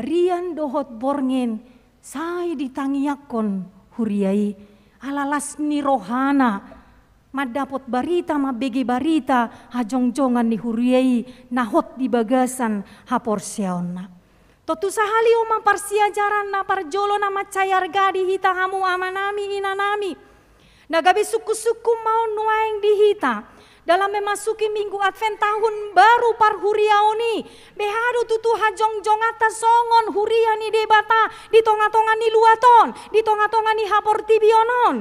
rian dohot borngen sai ditangiyakon huriai alalas ni rohana madapot barita mabegi barita hajongjongan ni huriai nahot di bagasan haporseaonna. Totu sahali oma parsiajaran na parjolo na macayar gadi hita hamu amanami inanami. Nagabi suku-suku mau nuaeng di hita. Dalam memasuki minggu Advent tahun baru parhuriaoni. Behadu tutu hajong-jongata songon huria ni debata. Di tonga-tonga ni luaton. Di tonga-tonga ni haportibionon.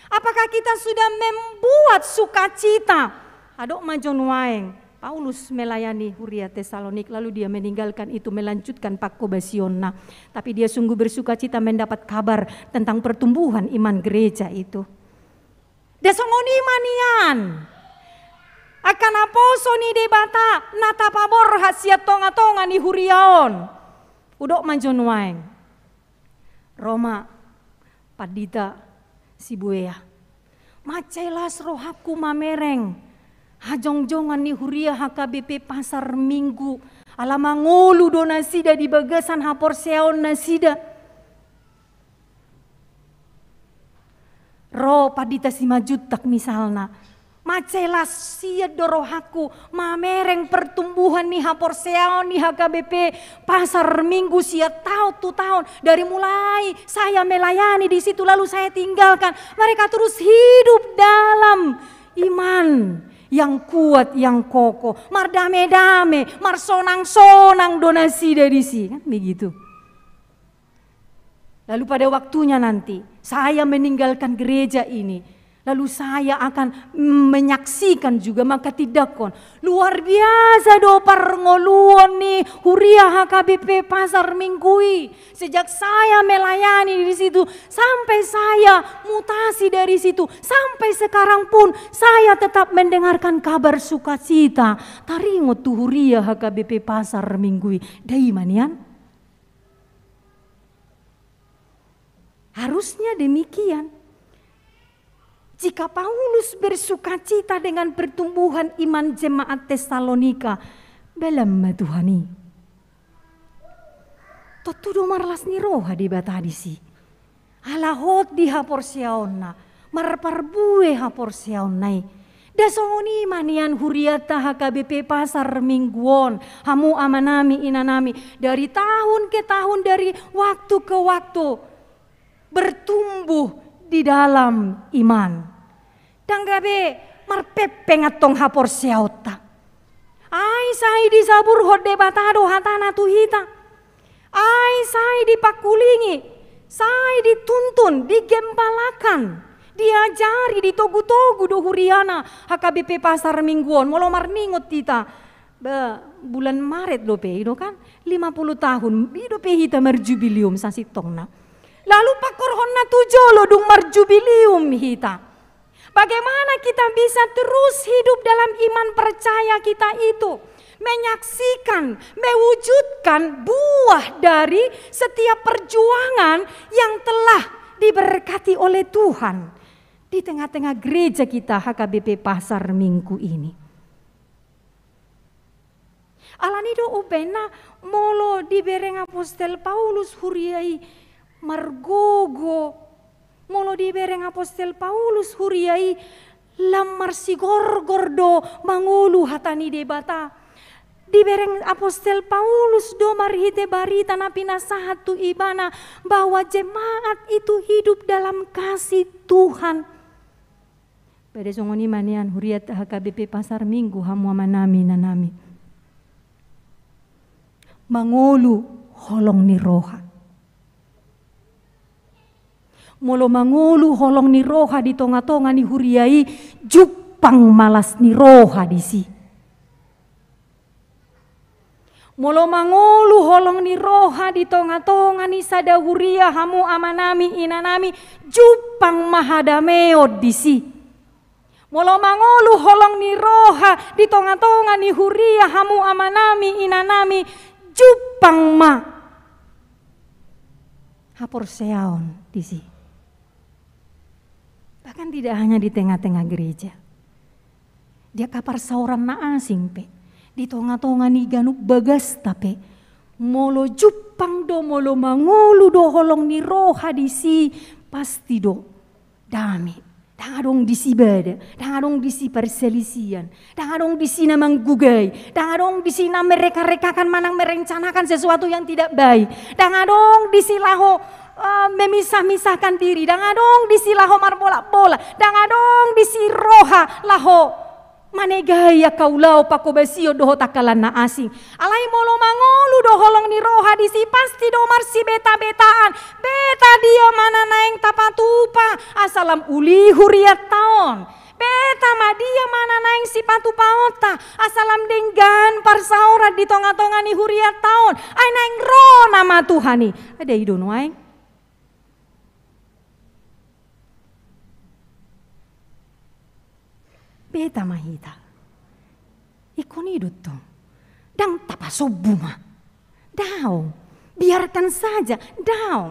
Apakah kita sudah membuat sukacita? Adok majon waeng. Paulus melayani huria Tesalonik lalu dia meninggalkan itu melanjutkan pakobasionna. Tapi dia sungguh bersukacita mendapat kabar tentang pertumbuhan iman gereja itu. Desongoni manian. Akan aposo ni debata nata pabor hasiat tonga-tonga ni huriaon. Udok majon waeng. Roma padita sibuea. Macelas rohaku mamereng. Hajong-jongan ni huria HKBP Pasar Minggu. Alamangolu do nasida di bagasan haporseaon nasida. Ro padita simajutak misalna. Macelas sia dorohaku mamereng pertumbuhan ni haporseaon ni HKBP Pasar Minggu sia tahun dari mulai saya melayani di situ lalu saya tinggalkan mereka terus hidup dalam iman yang kuat yang kokoh mar dame-dame mar sonang-sonang donasi dari sini kan begitu. Lalu pada waktunya nanti saya meninggalkan gereja ini. Lalu saya akan menyaksikan juga maka tidakon. Luar biasa do parngoluan nih Huria HKBP Pasar Minggui. Sejak saya melayani di situ sampai saya mutasi dari situ sampai sekarang pun saya tetap mendengarkan kabar sukacita. Taringot tu Huria HKBP Pasar Minggui. Daimanian. Harusnya demikian. Jika Paulus bersukacita dengan pertumbuhan iman jemaat Tesalonika, belam Tuhani. Totudo marlas ni roha di batadisi. Alahot di haporsiaonna, marparbue haporsiaonnai. Dasongoni manian huriata HKBP Pasar Mingguon, hamu amanami inanami. Dari tahun ke tahun, dari waktu ke waktu, bertumbuh di dalam iman. Danggabe marpepeng atong hapor siauta. Ai sai di sabur hode batado hatana tuhita. Ai sai dipakulingi, sai dituntun, digembalakan, diajari, ditogu-togu do huriana HKBP Pasar Mingguon. Molo marningot kita. Bulan Maret do pe, kan 50 tahun, do pe hita merjubilium sa sitongna. Lalu pakorhonna tujolo dung marjubilium hita. Bagaimana kita bisa terus hidup dalam iman percaya kita itu. Menyaksikan, mewujudkan buah dari setiap perjuangan yang telah diberkati oleh Tuhan. Di tengah-tengah gereja kita HKBP Pasar Minggu ini. Alanido ubena molo dibereng Apostel Paulus huriai margogo. Molo dibereng Apostel Paulus huriai lamar sigor-gordo mangulu hatani debata. Dibereng Apostel Paulus do marhite barita na pinasahat tu ibana bahwa jemaat itu hidup dalam kasih Tuhan. Pada songoni manian huriat HKBP Pasar Minggu hamu amanami nanami. Mangulu holong ni roha. Molo mangulu holong ni roha di tonga-tonga ni huriai jupang malas ni roha di si. Molo mangulu holong ni roha di tonga-tonga ni sada huria hamu amanami inanami jupang mahadameo di si. Molo mangulu holong ni roha di tonga-tonga ni huria hamu amanami inanami jupang ma hapor seaon di si. Bahkan tidak hanya di tengah-tengah gereja. Dia kapar sauran na asing pe. Di tonga-tonga ni ganuk bagas tape. Molo jupang do molo mangulu do holong ni roha di si. Pasti do dami. Dangadong di si bada. Dangadong di si perselisian. Dangadong di si namang gugay. Dangadong di si na mereka-rekakan manang merencanakan sesuatu yang tidak baik. Dangadong di si laho memisah-misahkan diri. Dangadong di si laho marbola-bola. Dangadong di si roha laho manegaya kaulau pakobasio doho takalan na asing. Alai molo mangolu do holong ni roha di si pasti do marsi beta-betaan. Beta dia mana naeng tapatupa asalam uli huriat taon. Beta ma dia mana naeng si patu paota asalam denggan parsaurat di tonga-tonga ni huriat taon. Ai naeng ro nama Tuhani. Ada idon waeng. Beta mahita. Ikon hidup toh. Dang tapasobuma. Dao. Biarkan saja. Dao.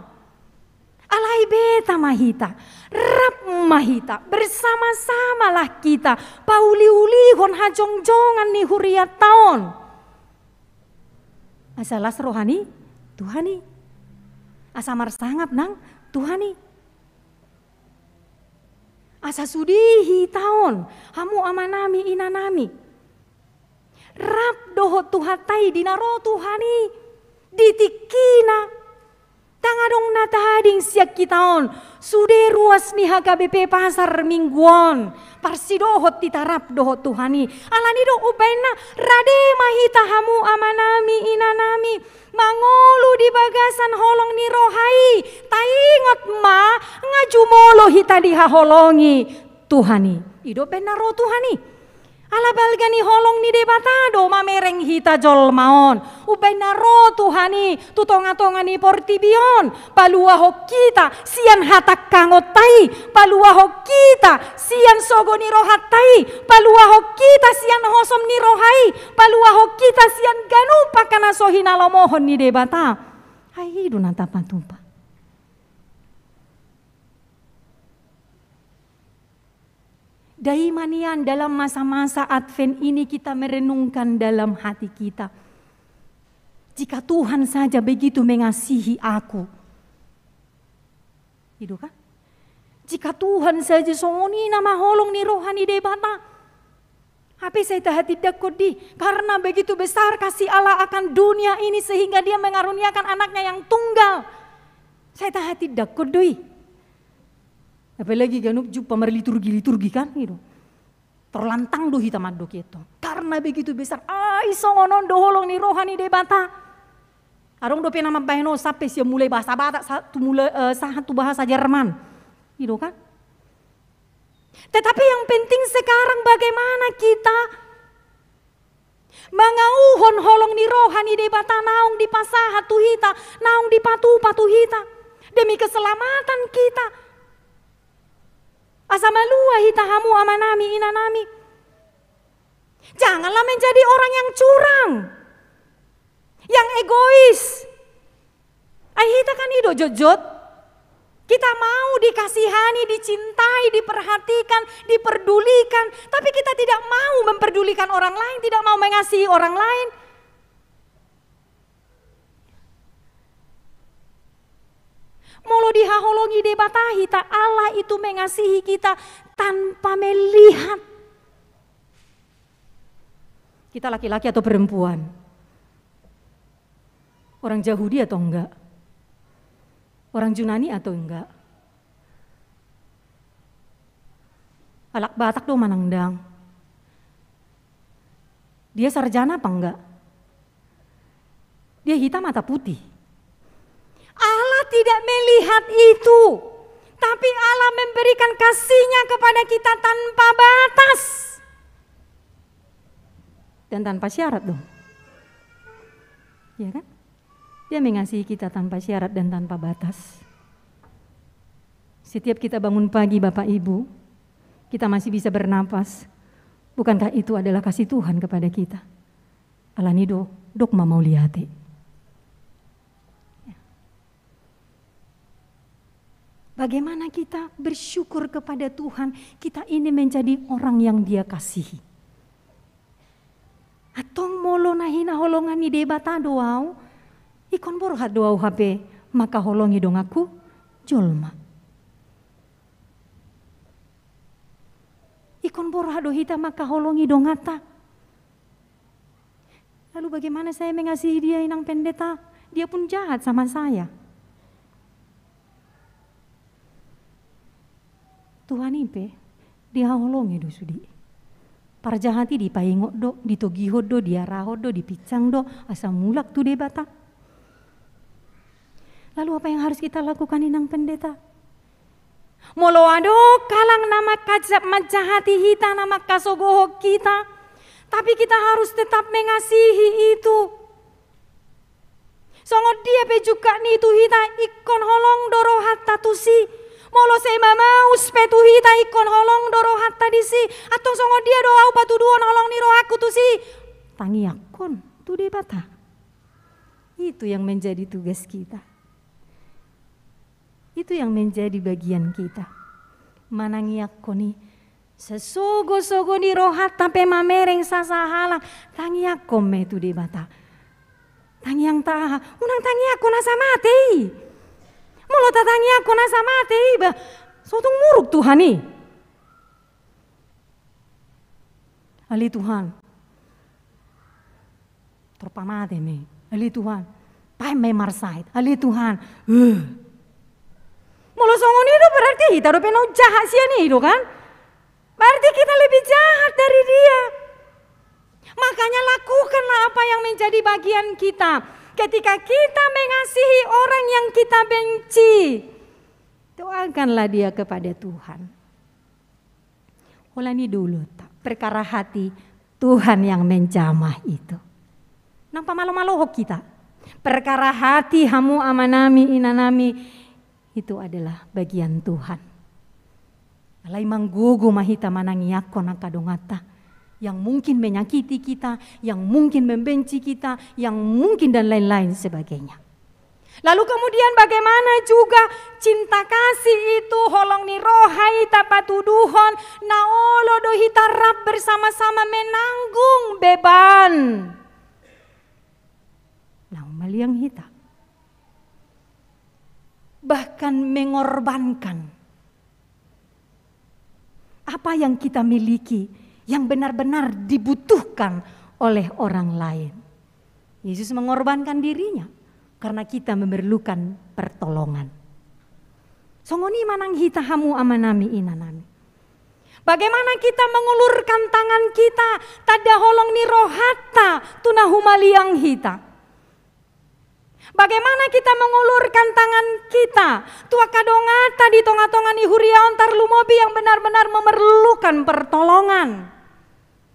Alai beta mahita. Rap mahita. Bersama-samalah kita. Pauli-ulihon hajong-jongan ni huriat taon. Asalas rohani. Tuhani. Asamar sangap nang. Tuhani. Asa sudihi taon, hamu amanami inanami. Rap doho tuhatai dinaro Tuhani, ditikina. Tangadong natading siak kitaon, sude ruas ni HKBP Pasar Mingguon. Parsidohot titarap doho Tuhani. Alani do ubaina rade mahita hamu amanami inanami. Mangolu di bagasan holong ni rohai. Taingot ma ngajumolo hita diha holongi Tuhani. Ido benar roh Tuhani. Ala balgani holong ni debatado mamereng hita jolmaon. Ubenar roh Tuhani. Tutonga-tonga ni portibion. Palua ho kita sian hatak kangotai. Palua ho kita sian sogo ni rohatai. Palua ho kita sian hosom ni rohai. Palua ho kita sian ganupa kana sohina lomohon ni debata. Hai hidu nanta patumpa. Daimanian dalam masa-masa Advent ini kita merenungkan dalam hati kita. Jika Tuhan saja begitu mengasihi aku. Itu kan? Jika Tuhan saja songoni nama holong ni rohani debata. Tapi saya tak tidak kodi. Karena begitu besar kasih Allah akan dunia ini sehingga dia mengaruniakan anaknya yang tunggal. Saya tak tidak kodi. Apalagi ganup jupa merliturgi kan gitu. Terlantang do hitam aduk itu. Karena begitu besar. Isongonon do holong ni rohani debata. Arong do nama baheno sampai sia mulai bahasa Batak satu bahasa Jerman. Gitu kan? Tetapi yang penting sekarang bagaimana kita mangauhon holong ni rohani debata naung di pasaha tuhita, naung di patu hita. Demi keselamatan kita. Asamalua hitahamu amanami inanami. Janganlah menjadi orang yang curang. Yang egois. Hita kan ido jojot. Kita mau dikasihani, dicintai, diperhatikan, diperdulikan. Tapi kita tidak mau memperdulikan orang lain, tidak mau mengasihi orang lain. Molo dihaholongi debatahi tak Allah itu mengasihi kita tanpa melihat. Kita laki-laki atau perempuan? Orang Yahudi atau enggak? Orang Yunani atau enggak? Alak Batak do manangdang. Dia sarjana apa enggak? Dia hitam atau putih? Allah tidak melihat itu. Tapi Allah memberikan kasih-Nya kepada kita tanpa batas. Dan tanpa syarat dong. Ya kan? Dia mengasihi kita tanpa syarat dan tanpa batas. Setiap kita bangun pagi Bapak Ibu, kita masih bisa bernapas. Bukankah itu adalah kasih Tuhan kepada kita? Alanido, dogma mau lihat. Bagaimana kita bersyukur kepada Tuhan, kita ini menjadi orang yang Dia kasihi. Atong molo nahina holongan ni debata doau, ikon borhat doau HP, maka holongi dong aku, jolma. Ikon borhat do hita maka holongi dong ata. Lalu bagaimana saya mengasihi dia inang pendeta? Dia pun jahat sama saya. Tuhan ipe, dia holongi do sudi. Para jahati di paingok do, di togihod do, di arahod do, di picang do, asal mulak tu debata. Lalu apa yang harus kita lakukan inang pendeta? Molo ado kalang nama kajab majahati hita, nama kasogoho kita. Tapi kita harus tetap mengasihi itu. Songot dia pe juga ni tu hita ikon holong doro hatta tusi. Molo saya mamaus petu hita ikon holong doro hatta disi. Atau songot dia doa batu duon holong ni roh aku tusi. Tangi akon tu debata. Itu yang menjadi tugas kita. Itu yang menjadi bagian kita. Manangi akoni sesogo-sogo ni rohat tampe mamereng sasahalang. Tangi akon me tu debata. Tangi yang taha. Unang tangi akon asa mati. Molo tatangi aku nasa mati iba. Sotong muruk Tuhan nih. Ali Tuhan. Terpamate me. Ali Tuhan. Pai me marsait. Ali Tuhan. Molo songon itu berarti kita udah penuh jahat sih nih itu kan. Berarti kita lebih jahat dari dia. Makanya lakukanlah apa yang menjadi bagian kita. Ketika kita mengasihi orang yang kita benci, doakanlah dia kepada Tuhan. Holani dulu tak perkara hati Tuhan yang menjamah itu. Nampak malu-malu kita. Perkara hati hamu amanami inanami itu adalah bagian Tuhan. Alai manggugu mahita manangiyakon akadongata yang mungkin menyakiti kita, yang mungkin membenci kita, yang mungkin dan lain-lain sebagainya. Lalu kemudian bagaimana juga cinta kasih itu holong ni rohai tapatuduhon naolo dohi tarap bersama-sama menanggung beban. Nah, maliang hita. Bahkan mengorbankan apa yang kita miliki yang benar-benar dibutuhkan oleh orang lain. Yesus mengorbankan dirinya karena kita memerlukan pertolongan. Songoni manang hita hamu amanami inanami. Bagaimana kita mengulurkan tangan kita tada holong ni rohata tunahumaliang hita. Bagaimana kita mengulurkan tangan kita tua kadongata di tonga-tonga ni huriaon tarlumobi yang benar-benar memerlukan pertolongan.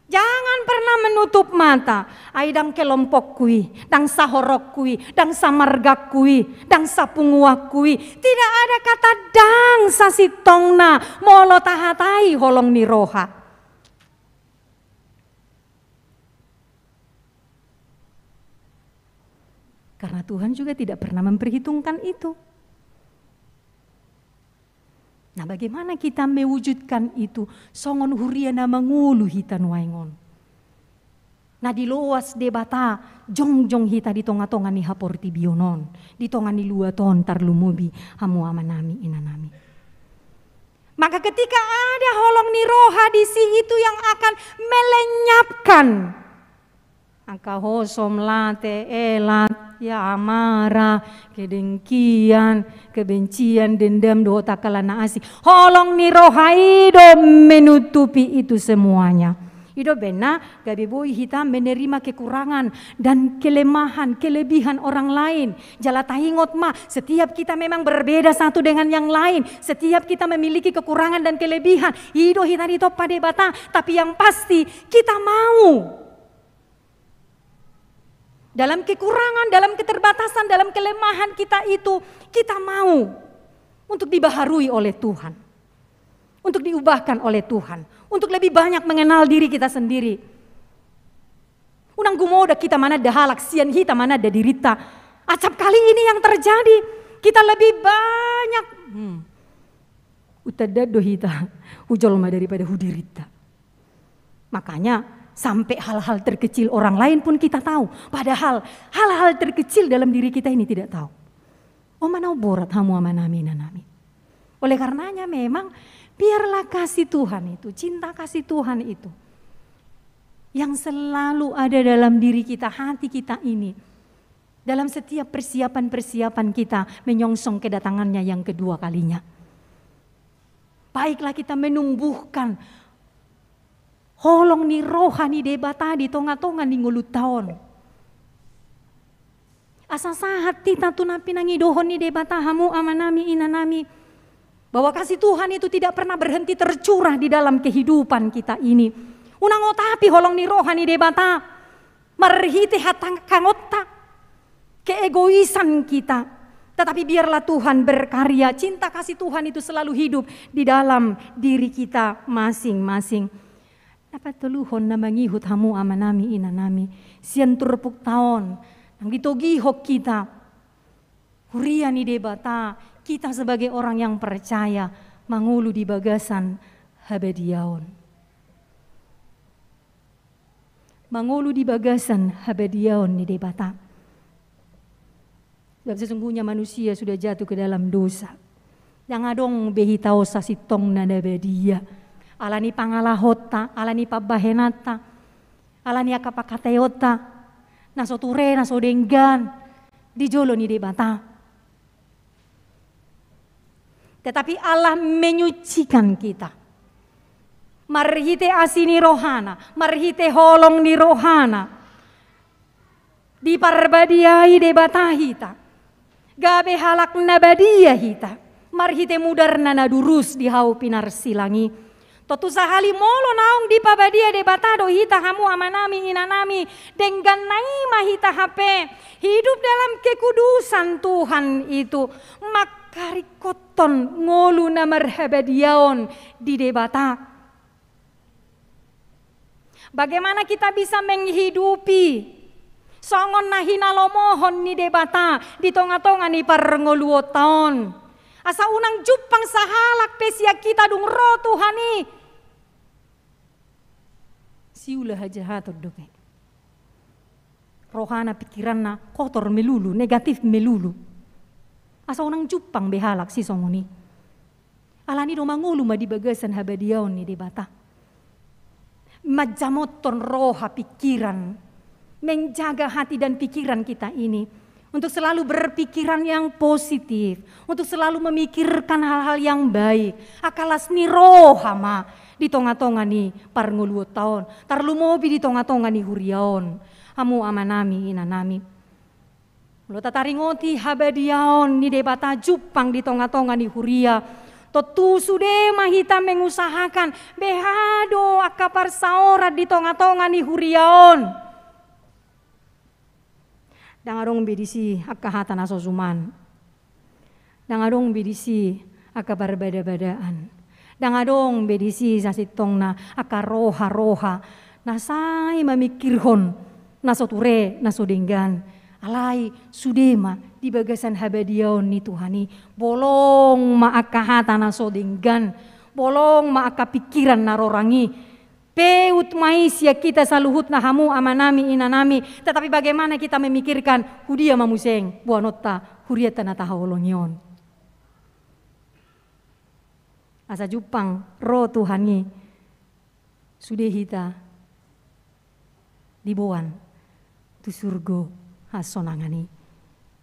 Jangan pernah menutup mata. Aidang kelompok kui, dang sahorok kui, dang samargak kui, dang sapunguak kui. Tidak ada kata dang sasitongna molo tahatai holong ni roha. Karena Tuhan juga tidak pernah memperhitungkan itu. Nah, bagaimana kita mewujudkan itu? Songon huriana mangulu hitan waingon. Nah, di loas debata jong-jong hita di tonga-tonga ni haporti bionon, di tonga ni luaton tarlumubi hamu amanami inanami. Maka ketika ada holong ni roha di si itu yang akan melenyapkan angka hosom late elat ya amarah, kedengkian, kebencian, dendam, doa takalana asik. Holong ni roha ido menutupi itu semuanya. Ido benar gabi boy hitam menerima kekurangan dan kelemahan, kelebihan orang lain. Jala tahingot mah, setiap kita memang berbeda satu dengan yang lain. Setiap kita memiliki kekurangan dan kelebihan. Ido hitam itu pada bata, tapi yang pasti kita mau. Dalam kekurangan, dalam keterbatasan, dalam kelemahan kita itu, kita mau untuk dibaharui oleh Tuhan. Untuk diubahkan oleh Tuhan. Untuk lebih banyak mengenal diri kita sendiri. Unang gumoda kita mana dahalak, sian hita mana ada dirita. Acap kali ini yang terjadi, kita lebih banyak. Utadado hita, ujolma daripada hudirita. Makanya, sampai hal-hal terkecil orang lain pun kita tahu. Padahal hal-hal terkecil dalam diri kita ini tidak tahu. Oh manau borat hamu amanami nanami. Oleh karenanya memang biarlah kasih Tuhan itu, cinta kasih Tuhan itu. Yang selalu ada dalam diri kita, hati kita ini. Dalam setiap persiapan-persiapan kita menyongsong kedatangannya yang kedua kalinya. Baiklah kita menumbuhkan holong ni rohani debata di tonga-tonga ni ngulut tahun. Asa sahat tita tunapi nangi dohon ni debata hamu amanami inanami. Bahwa kasih Tuhan itu tidak pernah berhenti tercurah di dalam kehidupan kita ini. Unang otapi holong ni rohani debata. Merhiti hatang kangota. Keegoisan kita. Tetapi biarlah Tuhan berkarya. Cinta kasih Tuhan itu selalu hidup di dalam diri kita masing-masing. Dapat teluhon na mangihut hamu amanami inanami. Sian turpuk taon. Nang ditogihok kita. Huria ni debata. Kita sebagai orang yang percaya. Mangulu di bagasan habediaon. Mangulu di bagasan habediaon ni debata. Sebab sesungguhnya manusia sudah jatuh ke dalam dosa. Yang adong behitao sasitong na nabedia. Alani pangalahota, alani pabahenata, alani akapakateota, nasoture, nasodenggan, dijolo ni debata. Tetapi Allah menyucikan kita. Marhite asini rohana, marhite holong ni rohana. Diparbadiai debata hita. Gabe halak nabadia hita. Marhite mudarna nadurus di hau pinar silangi. Totu sahali molo naung di pabadia de batado hita hamu amanami inanami dengan naima hita hape hidup dalam kekudusan Tuhan itu makari koton ngolu na marhabadiaon di debata. Bagaimana kita bisa menghidupi songon nahina lomohon ni debata di tonga-tonga ni parngoluo taon. Asa unang jupang sahalak pesia kita dung ro Tuhani. Siulah aja hatur doke. Rohana pikiranna kotor melulu, negatif melulu. Asa unang jupang behalak si songoni. Alani do mangulu ma di bagasan habadiaon ni debata. Majamoton roha pikiran, menjaga hati dan pikiran kita ini untuk selalu berpikiran yang positif, untuk selalu memikirkan hal-hal yang baik. Akalas ni roha ma di tonga-tonga ni parnguluo taon, tarlumobi di tonga-tonga ni huriaon, hamu amanami inanami. Lo tataringoti habadiaon ni debata jupang di tonga-tonga ni huria, totu sude mahita mengusahakan behado akapar saorat di tonga-tonga ni huriaon. Dangarong bedisi akahatan asosuman, dangarong bedisi akabar bada-badaan. Dangadong bedisi sasitong na akaroha-roha nasay mamikirhon nasoture nasodenggan alay sudema di bagasan habadiaon ni Tuhani bolong maakahata nasodenggan bolong maakapikiran narorangi peut maisya kita saluhut na hamu amanami inanami tetapi bagaimana kita memikirkan hudia mamuseng buanotta huriata na tahaolongion. Asa jupang roh Tuhani sudah hita dibuan tu surgo hasonangani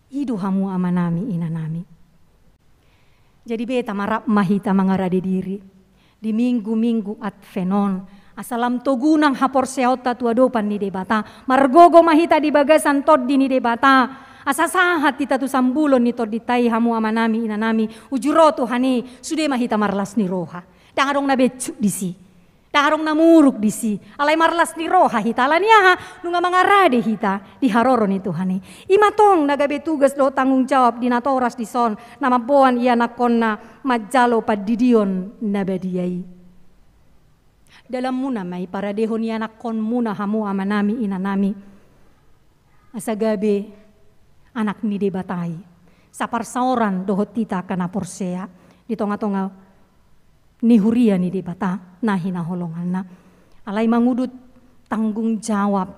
idu hamu amanami inanami. Jadi beta marap mahita mangarade diri di minggu-minggu advenon asalam togunang hapor seota tua dopan ni debata margogo mahita di bagasan tod di ni debata. Asa sahat kita tu sambulon ni torditai hamu amanami inanami ujuro Tuhani sudah mahita marlas ni roha. Dangarong na becuk disi. Dangarong na muruk disi. Alay marlas ni roha hita alaniaha nunga mangarade hita di haroro ni Tuhani. Imatong nagabe tugas do tanggung jawab di natoras di son nama boan ia nakonna majalo padidion nabadiai. Dalam muna may para dehon ia nakon muna hamu amanami inanami. Asa gabe anak ni debatai sapar saoran dohot tita kana porsea di tonga-tonga ni huria ni debata nahina holonganna alay mangudut tanggung jawab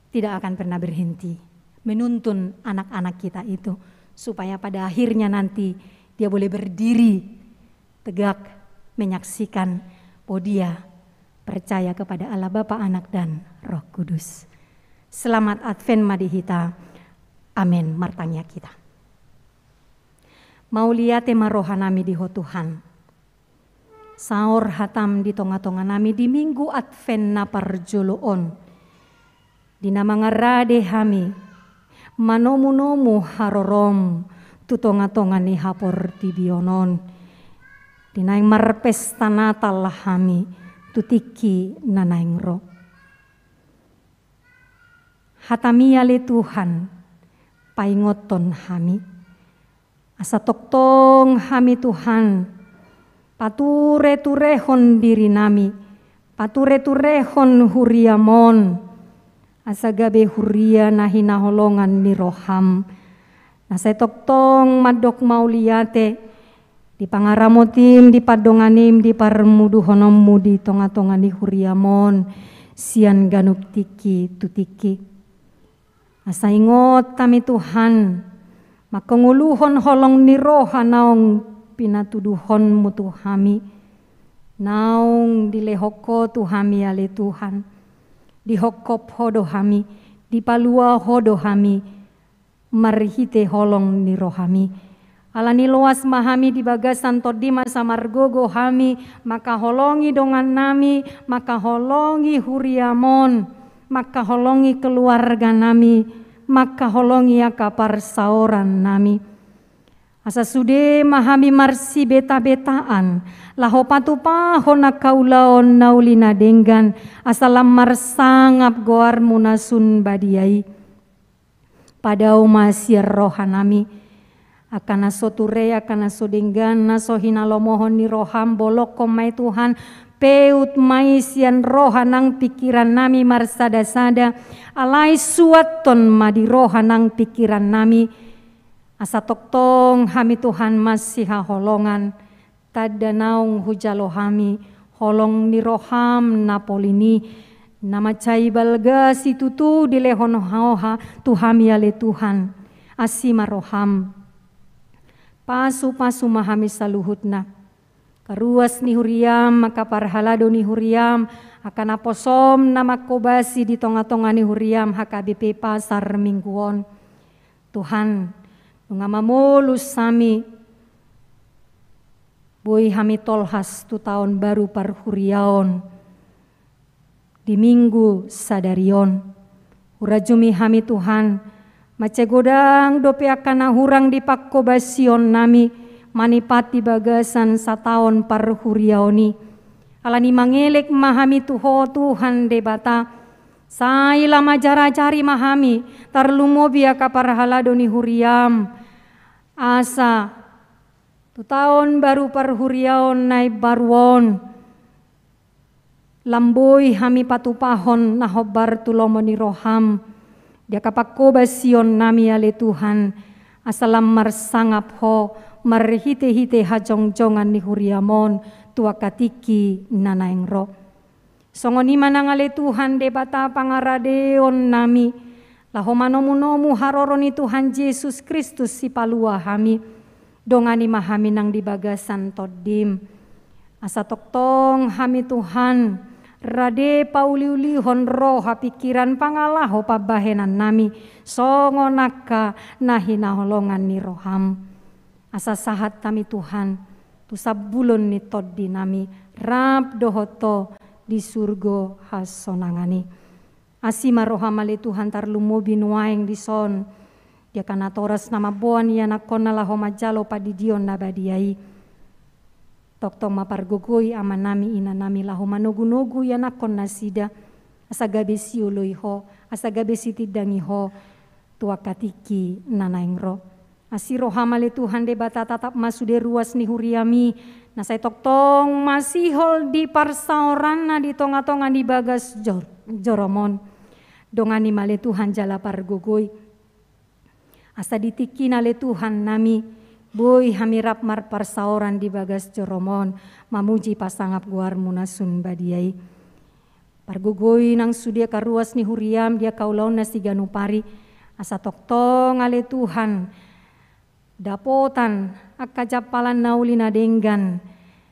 tidak akan pernah berhenti menuntun anak-anak kita itu supaya pada akhirnya nanti dia boleh berdiri tegak menyaksikan bahwa dia percaya kepada Allah Bapa, Anak dan Roh Kudus. Selamat Advent madihita. Amin martanya kita. Mau lihat maroha nami di Tuhan. Saor hatam di tonga-tonga nami di minggu Advent na parjoloon. Di nama ngarade hami manomu-nomu harorom tu tonga-tonga ni hapor tibionon. Di naing marpesta natal hami tutiki na naing ro. Hatamia le Tuhan paingoton hami asa toktong hami Tuhan pature-turehon diri nami pature-turehon huriamon asa gabe huria nahina holongan ni roham nasa toktong madok mauliate di pangaramotim di padonganim di parmuduhonommu di tonga-tonga ni huriamon sian ganuk tiki tutiki. Asa ingot kami Tuhan, makanguluhon holong ni roha naong pinatuduhon mu Tuhami, naong dilehoko Tuhami ale Tuhan, dihokop hodo hami, dipalua hodo hami, marhite holong ni rohami. Alani luas mahami di bagasan todima samargogo hami, maka holongi dongan nami, maka holongi huriamon, maka holongi keluarga nami, maka holongi akapar saoran nami. Asa sude mahami marsi beta-betaan, laho patupahon na kaulaon naulina denggan, asa lamar sangap goar munasun badiai. Padau masir rohanami, akan aso ture, akan aso denggan, aso hinalomohon ni roham bolok komai Tuhan, peut maisian rohanang pikiran nami marsada-sada, alai suaton madi rohanang pikiran nami, asa toktong hami Tuhan masih holongan, tada naung hujalo hami, holong ni roham napolini, nama cai balga si tutu dilehon hoha tuhami ale Tuhan, asima roham, pasu-pasu mahami saluhutna, karuas ni huriam maka parhalado ni huriam, akan aposom nama kobasi di tonga-tonga ni huriam HKBP Pasar Mingguon. Tuhan, nungamamolus sami, boy hami tolhas tu tahun baru parhuriaon, di minggu sadarion, urajumi hami Tuhan, macegodang dope akan hurang di pakkobasion nami, manipati bagasan sataon parhuriaoni, alani mangelek mahami tuho Tuhan debata, saila majara-jari mahami, tarlumobi akaparhalado ni huriam, asa tu tahun baru parhuriaon nai baruon, lamboy hami patupahon nahobar tulomoni roham, dia kapakkobasion nami ale Tuhan, asalam marsangap ho, marhite-hite hajong-jongan ni huriamon, tua katiki nanaeng ro. Songoni manang ale Tuhan debata pangaradeon nami, laho manomu-nomu haroro ni Tuhan Yesus Kristus si palua hami, dongani mahami nang dibagasan todim, asa toktong hami Tuhan, rade pauliulihon roha pikiran pangalaho pabahenan nami, songonaka nahinaholongan ni roham, asa sahat kami Tuhan, tu sabulon ni toddi nami, rap dohoto di surgo hasonangani. Asima roham ale Tuhan tarlumobi nuaeng di son, dia kana toras nama boan ya nakon nalaho majalo padidion nabadiai. Toktong mapargugui aman nami ina nami laho manogu-nogu ya nakon nasida, asa gabe siuloy ho, asa gabe sitidangi ho, tua katiki nanaeng ro. Asiro hamale Tuhan debata tatap masude ruas ni huriami, nasay toktong masihol di parsaoran na di tonga-tonga di bagas joromon, dongani male Tuhan jala pargugui, asa ditiki nale Tuhan nami, boy hamirap mar parsaoran di bagas joromon, mamuji pasangap guar munasun badiai. Pargugoi nang sudia karuas ni huriam dia kaulaon na siganupari, asa toktong ale Tuhan, dapotan akajapalan naulina denggan,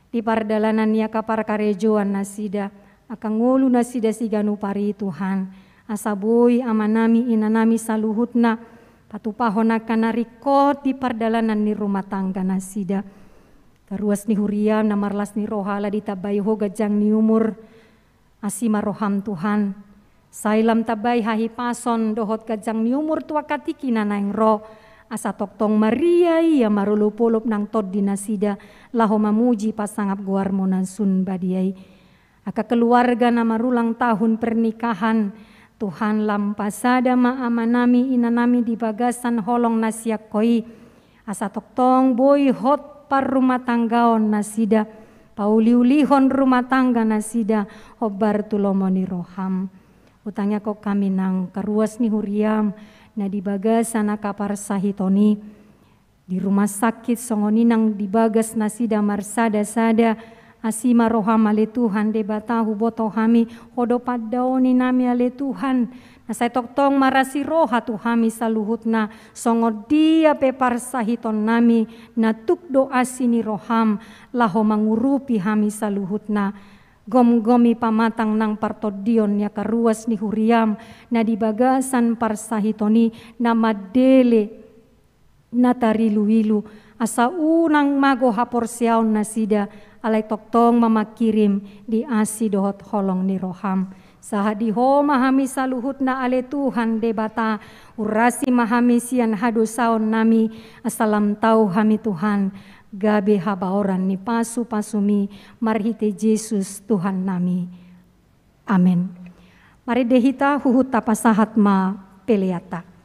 di pardalanan ya kapar karejoan nasida, akangulu nasida siganupari Tuhan, asa boy amanami inanami saluhutna, patupahon akan narikot di pardalanan ni rumah tangga nasida. Karuas ni huriam namarlas ni rohala ditabay ho gajang ni umur, asima roham Tuhan. Sailam tabay hahipason dohot gajang ni umur tua katiki nanaeng ro, asa toktong Maria iya marulupulup nang tod di nasida, laho mamuji pasangap guar monansun badiai. Aka keluarga na marulang tahun pernikahan, Tuhan lampasada maamanami inanami di bagasan holong nasiak koi, asa toktong boy hot par rumah tanggaon nasida, pauliulihon rumah tangga nasida, hobar tulomoni roham. Utangnya kok kami nang karuas ni huriam, na di bagasan akapar sahitoni, di rumah sakit songoni nang di bagas nasida marsada-sada, asima roham ale Tuhan debatahu boto hami hodo padaoni nami ale Tuhan, nasay toktong marasi roha tu hami saluhutna, songo dia pepar sahiton nami, na tukdo asini roham, laho mangurupi hami saluhutna, gom-gomi pamatang nang partodion ya karuas ni huriam, na di bagasan parsahitoni, na madele na tarilu-ilu, asa unang mago haporsiaon nasida, alay toktong mamakirim di asi dohot holong ni roham, Sahadiho mahami saluhutna ale Tuhan debata urasi mahami sian hadu saon nami asalam tau hami Tuhan gabe habaoran ni pasu pasumi marhite Yesus Tuhan nami. Amin. Mari dehita huhut tapasahat ma peleata.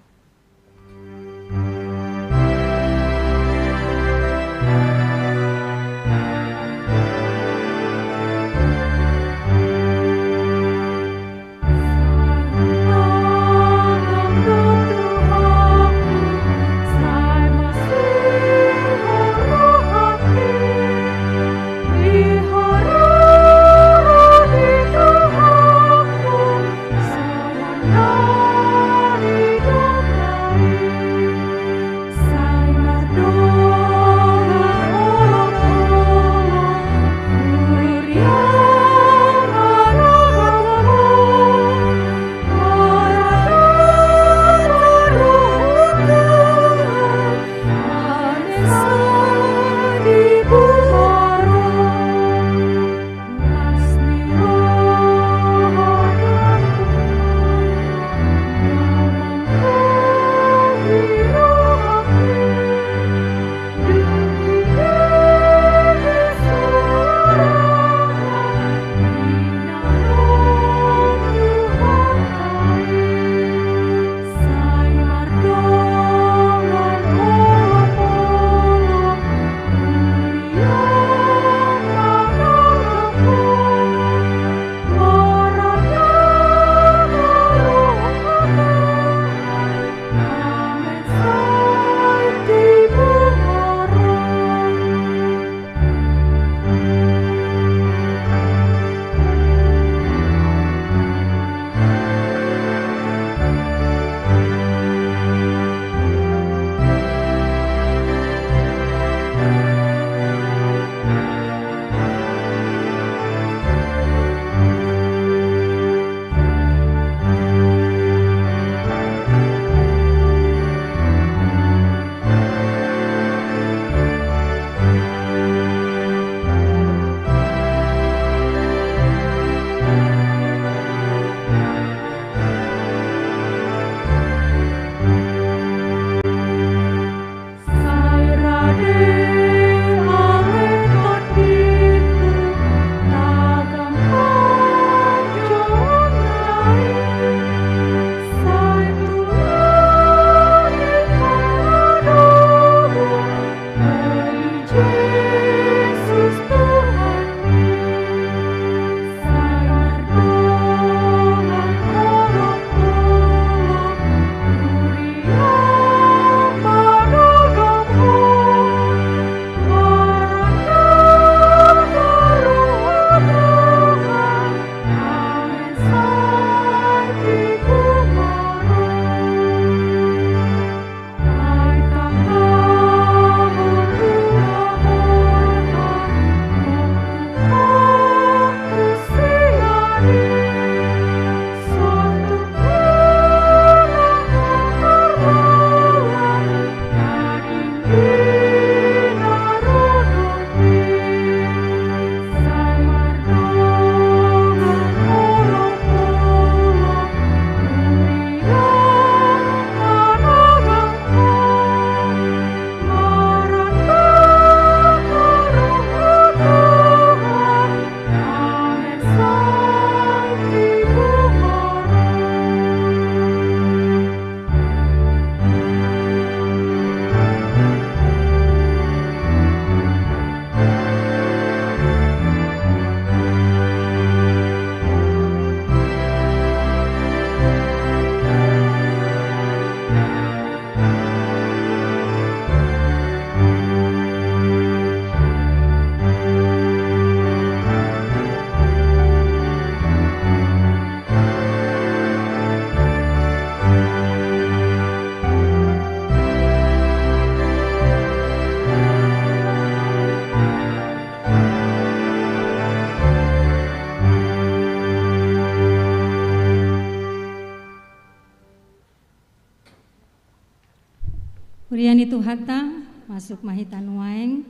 Uriani tu hata masuk mahitan waeng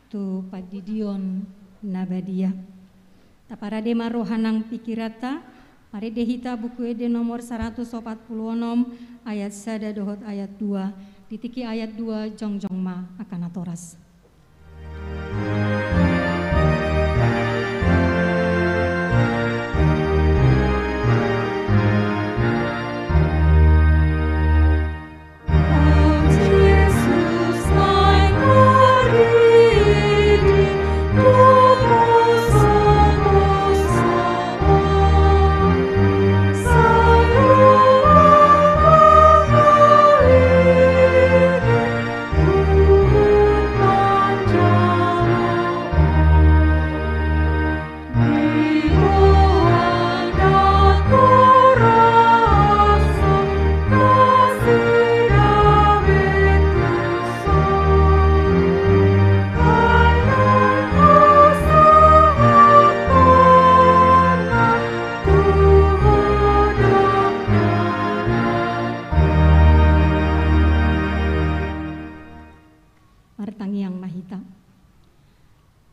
tu padidion nabadia. Taparade marohanang pikirata Mari dehita buku ede nomor 146 ayat 1 dohot ayat 2. Ditiki ayat 2 jongjong ma akan atoras.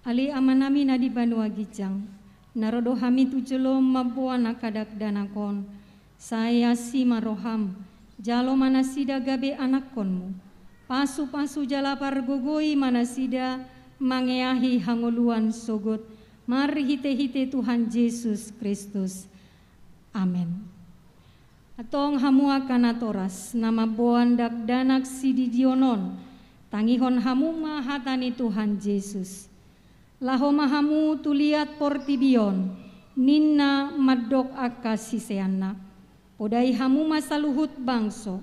Ali amanami nadi banua gijang, narodo hami tujelo mabuana kadak danakon, saya si maroham, jalo manasida gabe anakonmu, pasu-pasu jala pargogoi manasida mangeahi hangoluan sogot, mari hite-hite Tuhan Yesus Kristus. Amin. Atong hamu akan atoras, nama boan dak danak sididionon, tangihon hamu mahatani Tuhan Yesus. Laho mahamu tuliat portibion, ninna madok akasiseana. Podai hamu masaluhut bangso,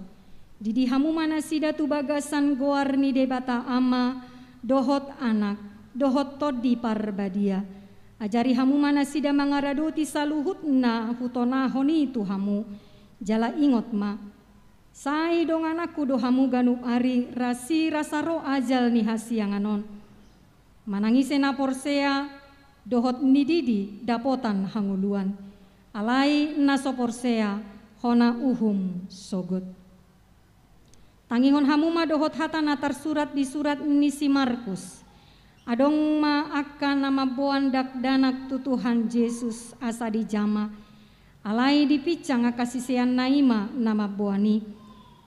didi hamu manasida tu bagasan goar ni debata ama, dohot anak, dohot todi parbadia. Ajari hamu manasida mangaradoti saluhut na hutonahoni tu hamu, jala ingot ma. Sai dong anakku do hamu ganup ari rasi rasaro ajal ni hasianganon. Manangisena porsea dohot nididi dapotan hanguluan, alai naso porsea hona uhum sogot. Tangihon hamuma dohot hatana tersurat di surat nisi Markus. Adong ma akan nama boan dak danak tu Tuhan Yesus asa di jama, alai dipicang akasisian naima nama boani.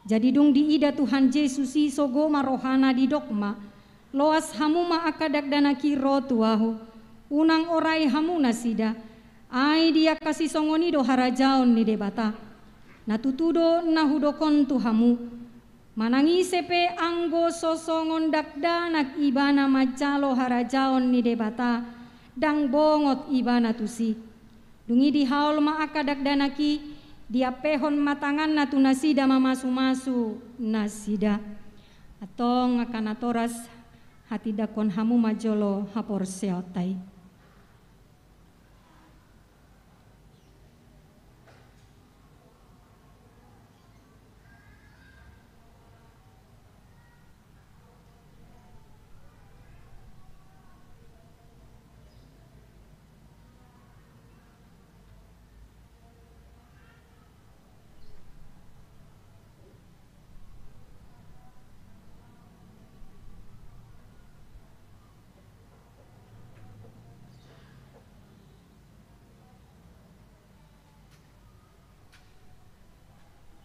Jadi dong diida Tuhan Yesus sogo marohana di dokma. Loas hamuma akadak danaki rotuahu, unang orai hamuna sida, ai dia kasih songoni do harajaon ni debata, natutudo nahudokon tu hamu, manangi sepe anggo sosongon dak danak ibana macalo harajaon ni debata, dang bongot ibana tusi, dungi di haul ma akadak danaki, dia pehon matangan natu nasida mamasu-masu nasida, atong akan atoras, hati dakon hamu majolo hapor seotai.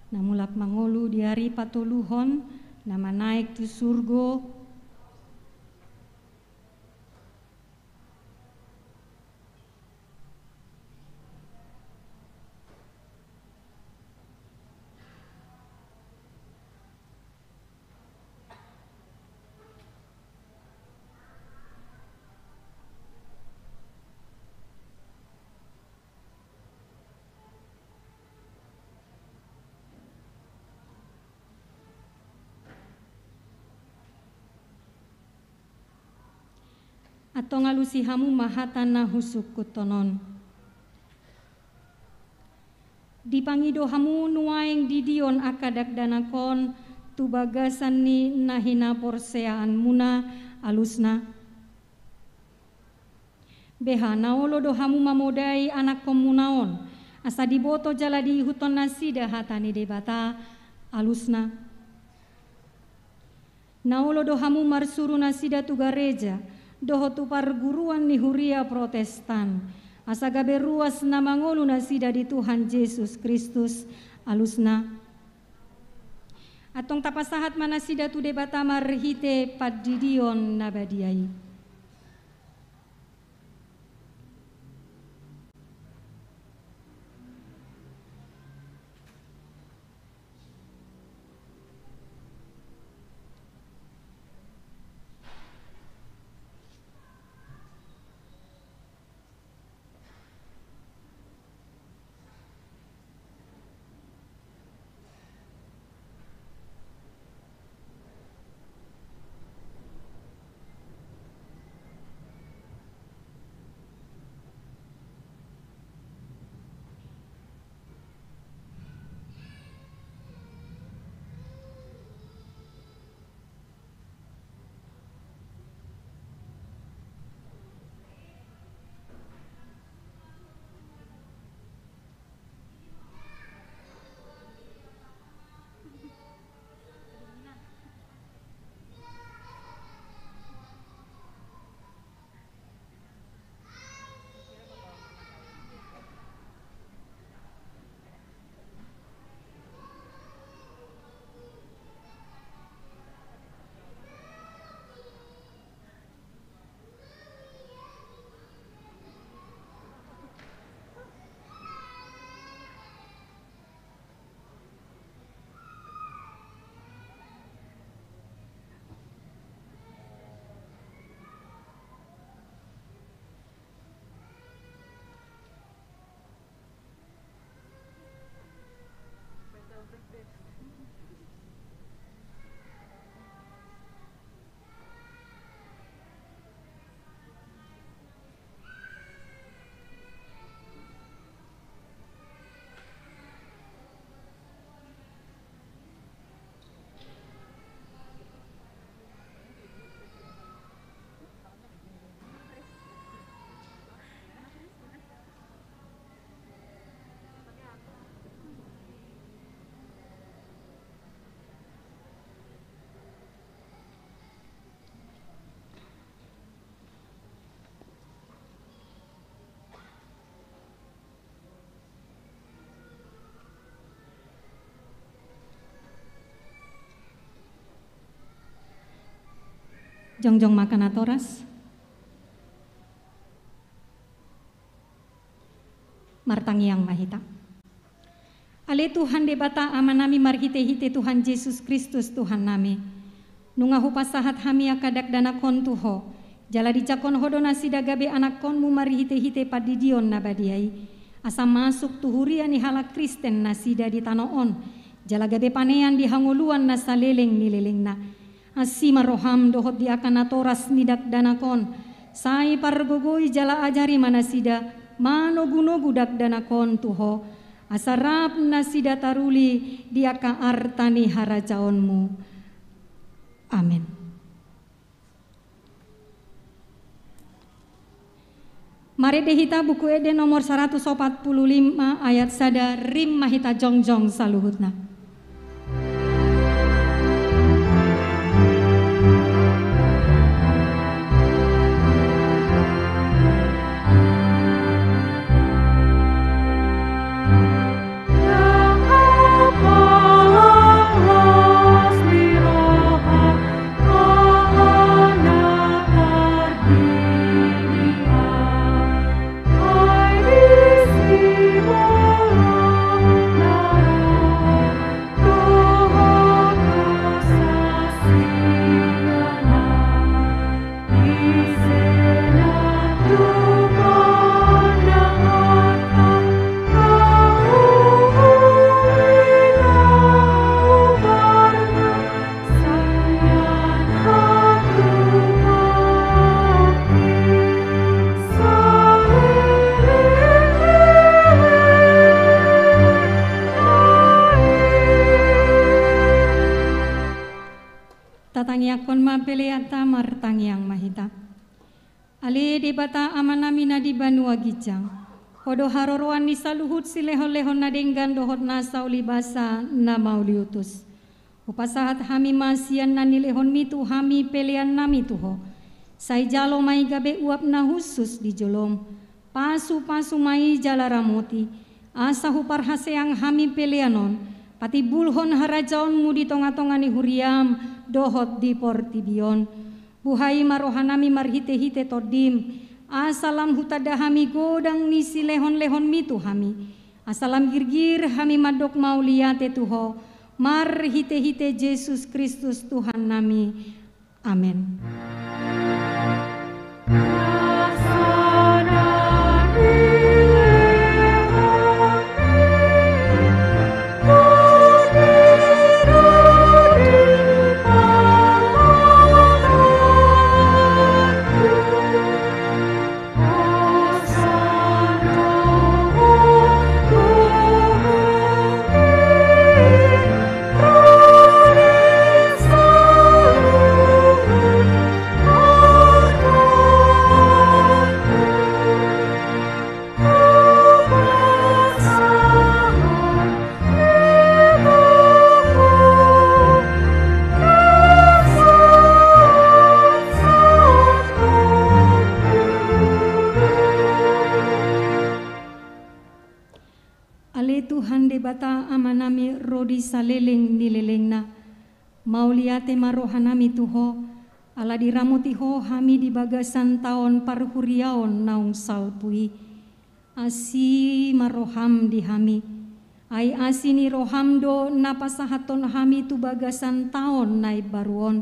Namulak mangolu di hari patuluhon, nama naik tu surgo, atau ngalusi hamu mahatana husuk kutonon. Dipangido hamu nuaing didion akadak danakon tu bagasan ni nahina porseaan muna alusna. Beha naolo do hamu mamodai anak komunaon asa diboto jala di huton nasida hatani debata alusna. Naolo do hamu marsuru nasida tu gareja doho tu perguruan ni huria Protestan asa gabe ruas na mangolu nasida di Tuhan Yesus Kristus alusna. Atong tapasahat manasida tu debata marhite padidion nabadiai. Jongjong makan atoras. Martang yang mahita. Ale Tuhan debata amanami marhite-hite Tuhan Yesus Kristus Tuhan nami. Nungahu pasahat hami akadak dana kontuho. Jala dicakon hodona sida gabe anak konmu marhite-hite padidion nabadiai. Asa masuk tuhurian ni halak Kristen nasida di tanoon. Jala gabe panean di hanguluan nasa leleng ni leleng na. Asima roham dohot di akan atoras nidak danakon. Sai pargogoi jala ajari manasida manogu-nogu dak danakon tuho. Asarap nasida taruli di akan artani harajaonmu. Amin. Mari dehita buku ede nomor 145 ayat sada rim mahita jongjong saluhutna. Tatangyakon mapeleata martangyang mahita. Ali debata amanamina di Banua Gijang. Hodo haroroan ni saluhut silehon-lehon nadenggan dohot nasa ulibasa na mauliutus. Upasahat hami masian na nilehon mitu hami pelean nami tuho. Sai jalo mai gabe uap na khusus di jolom. pasu-pasu mai jala ramoti, asa hupar haseang hami peleanon, pati bulhon harajaonmu di tonga-tonga ni huriam, dohot di portibion, buhai marohanami marhite-hite todim, asalam hutada hami godang nisi lehon-lehon mitu hami, asalam girgir hami madok mauliate tuho, marhite-hite Yesus Kristus Tuhan nami, amin. Bata amanami rodi saleleng nilelengna mauliate marohanami tuho ala diramutiho hami di bagasan taon parhuriaon naung salpui asi maroham di hami ai asini rohamdo napasahaton hami tu bagasan taon nai baruon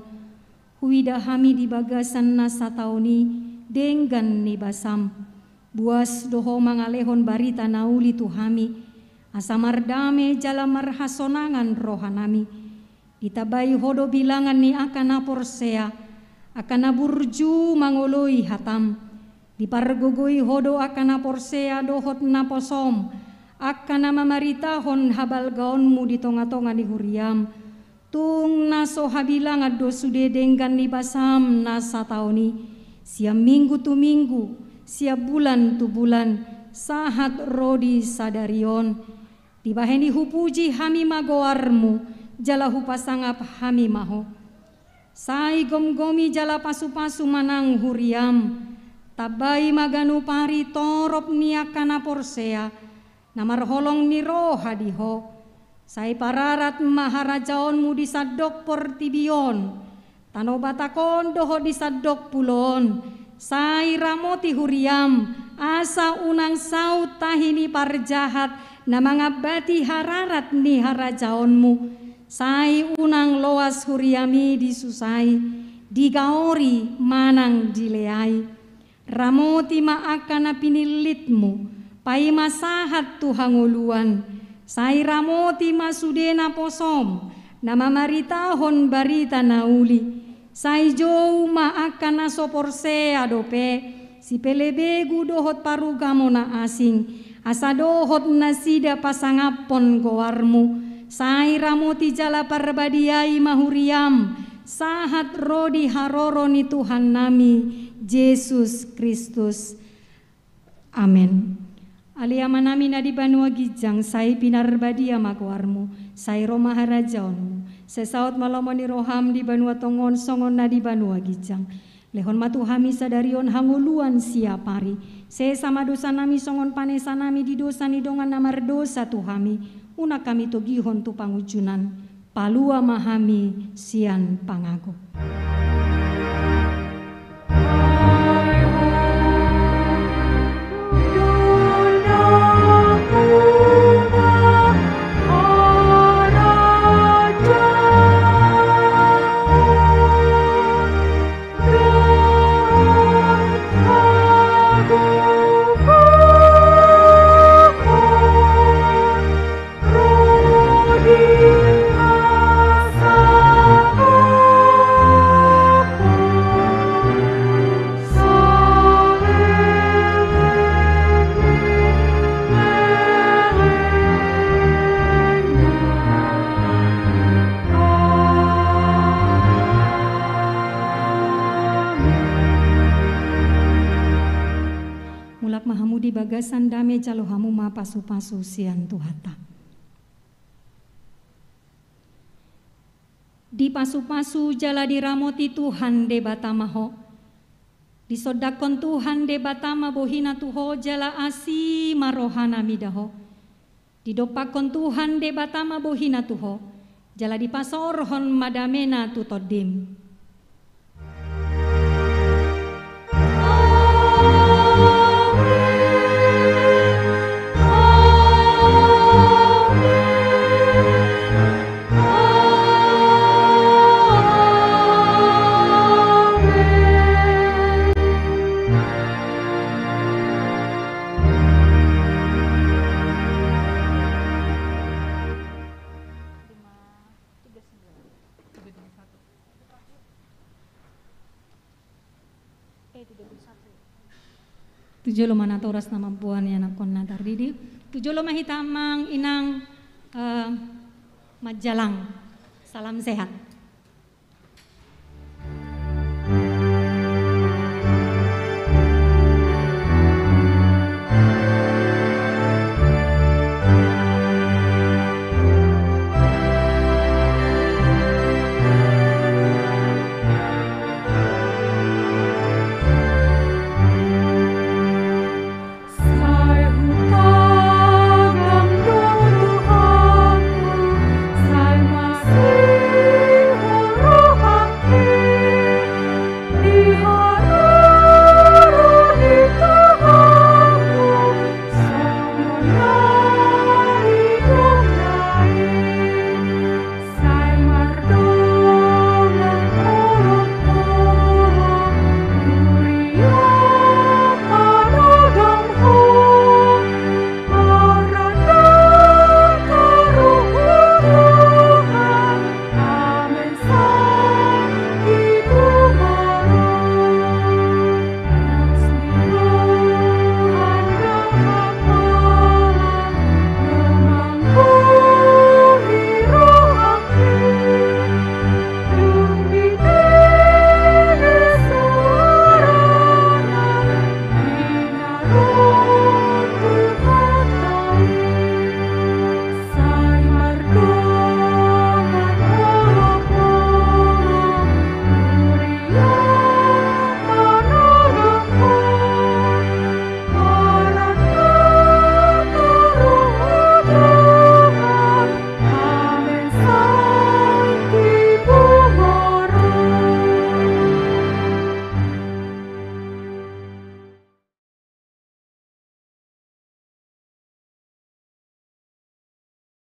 huida hami di bagasan nasa taoni denggan ni basam buas doho mangalehon barita nauli tu hami asamar dame jala marhasonangan rohanami itabai hodo bilangan ni akana porsea akana burju mangoloi hatam dipargogoi hodo akana porsea dohot naposom akana mamaritahon habal gaonmu di tonga-tonga ni huriam tung naso habilangan do sude denggan ni basam nasa taoni siap minggu tu minggu siap bulan tu bulan sahat rodi sadarion dibaheni hupuji hami magoarmu jala hupasangap hami maho sai gom-gomi jala pasu-pasu manang huriam tabai maganu pari torop niakana porsea namar holong ni roha diho sai pararat maharajaonmu di sadok portibion tano batakon doho di sadok pulon sai ramoti huriam asa unang saut tahini parjahat na mangabati hararat ni harajaonmu sai unang loas huriami disusai digaori manang dileai ramoti maakana pinilitmu pai masahat tuhanguluan sai ramoti masudena posom nama maritahon barita nauli sai jou maakana soporsea dope si pelebegu dohot parugamona asing asa dohot nasida pasangapon goarmu sai ramoti jala parbadiai mahuriam sahat rodi haroro ni Tuhan nami Yesus Kristus amin. Aliama nami nadi banua gijang sai pinarbadia magoarmu sai roma harajaonmu sesaut malamoni roham di banua tongon songon nadi banua gijang lehon matu hami sadarion hanguluan siapari se sama dosa nami songon panesa nami di dosa ni dongan namar dosa tu hami una kami to gihon tu pangujunan palua mahami sian pangago. Bagasan dame jalo hamu ma pasu-pasu sian tuhata. Di pasu-pasu jala diramoti Tuhan debata maho. Disodakon Tuhan de batama bohina tuho jala asi marohana midaho. Didopakon Tuhan de batama bohina tuho jala dipasorhon madamena tutodim. Tujuh lo mana toras nama buan yang nakon natar didi. Tujuh lo mahitamang inang Majalang. Salam sehat.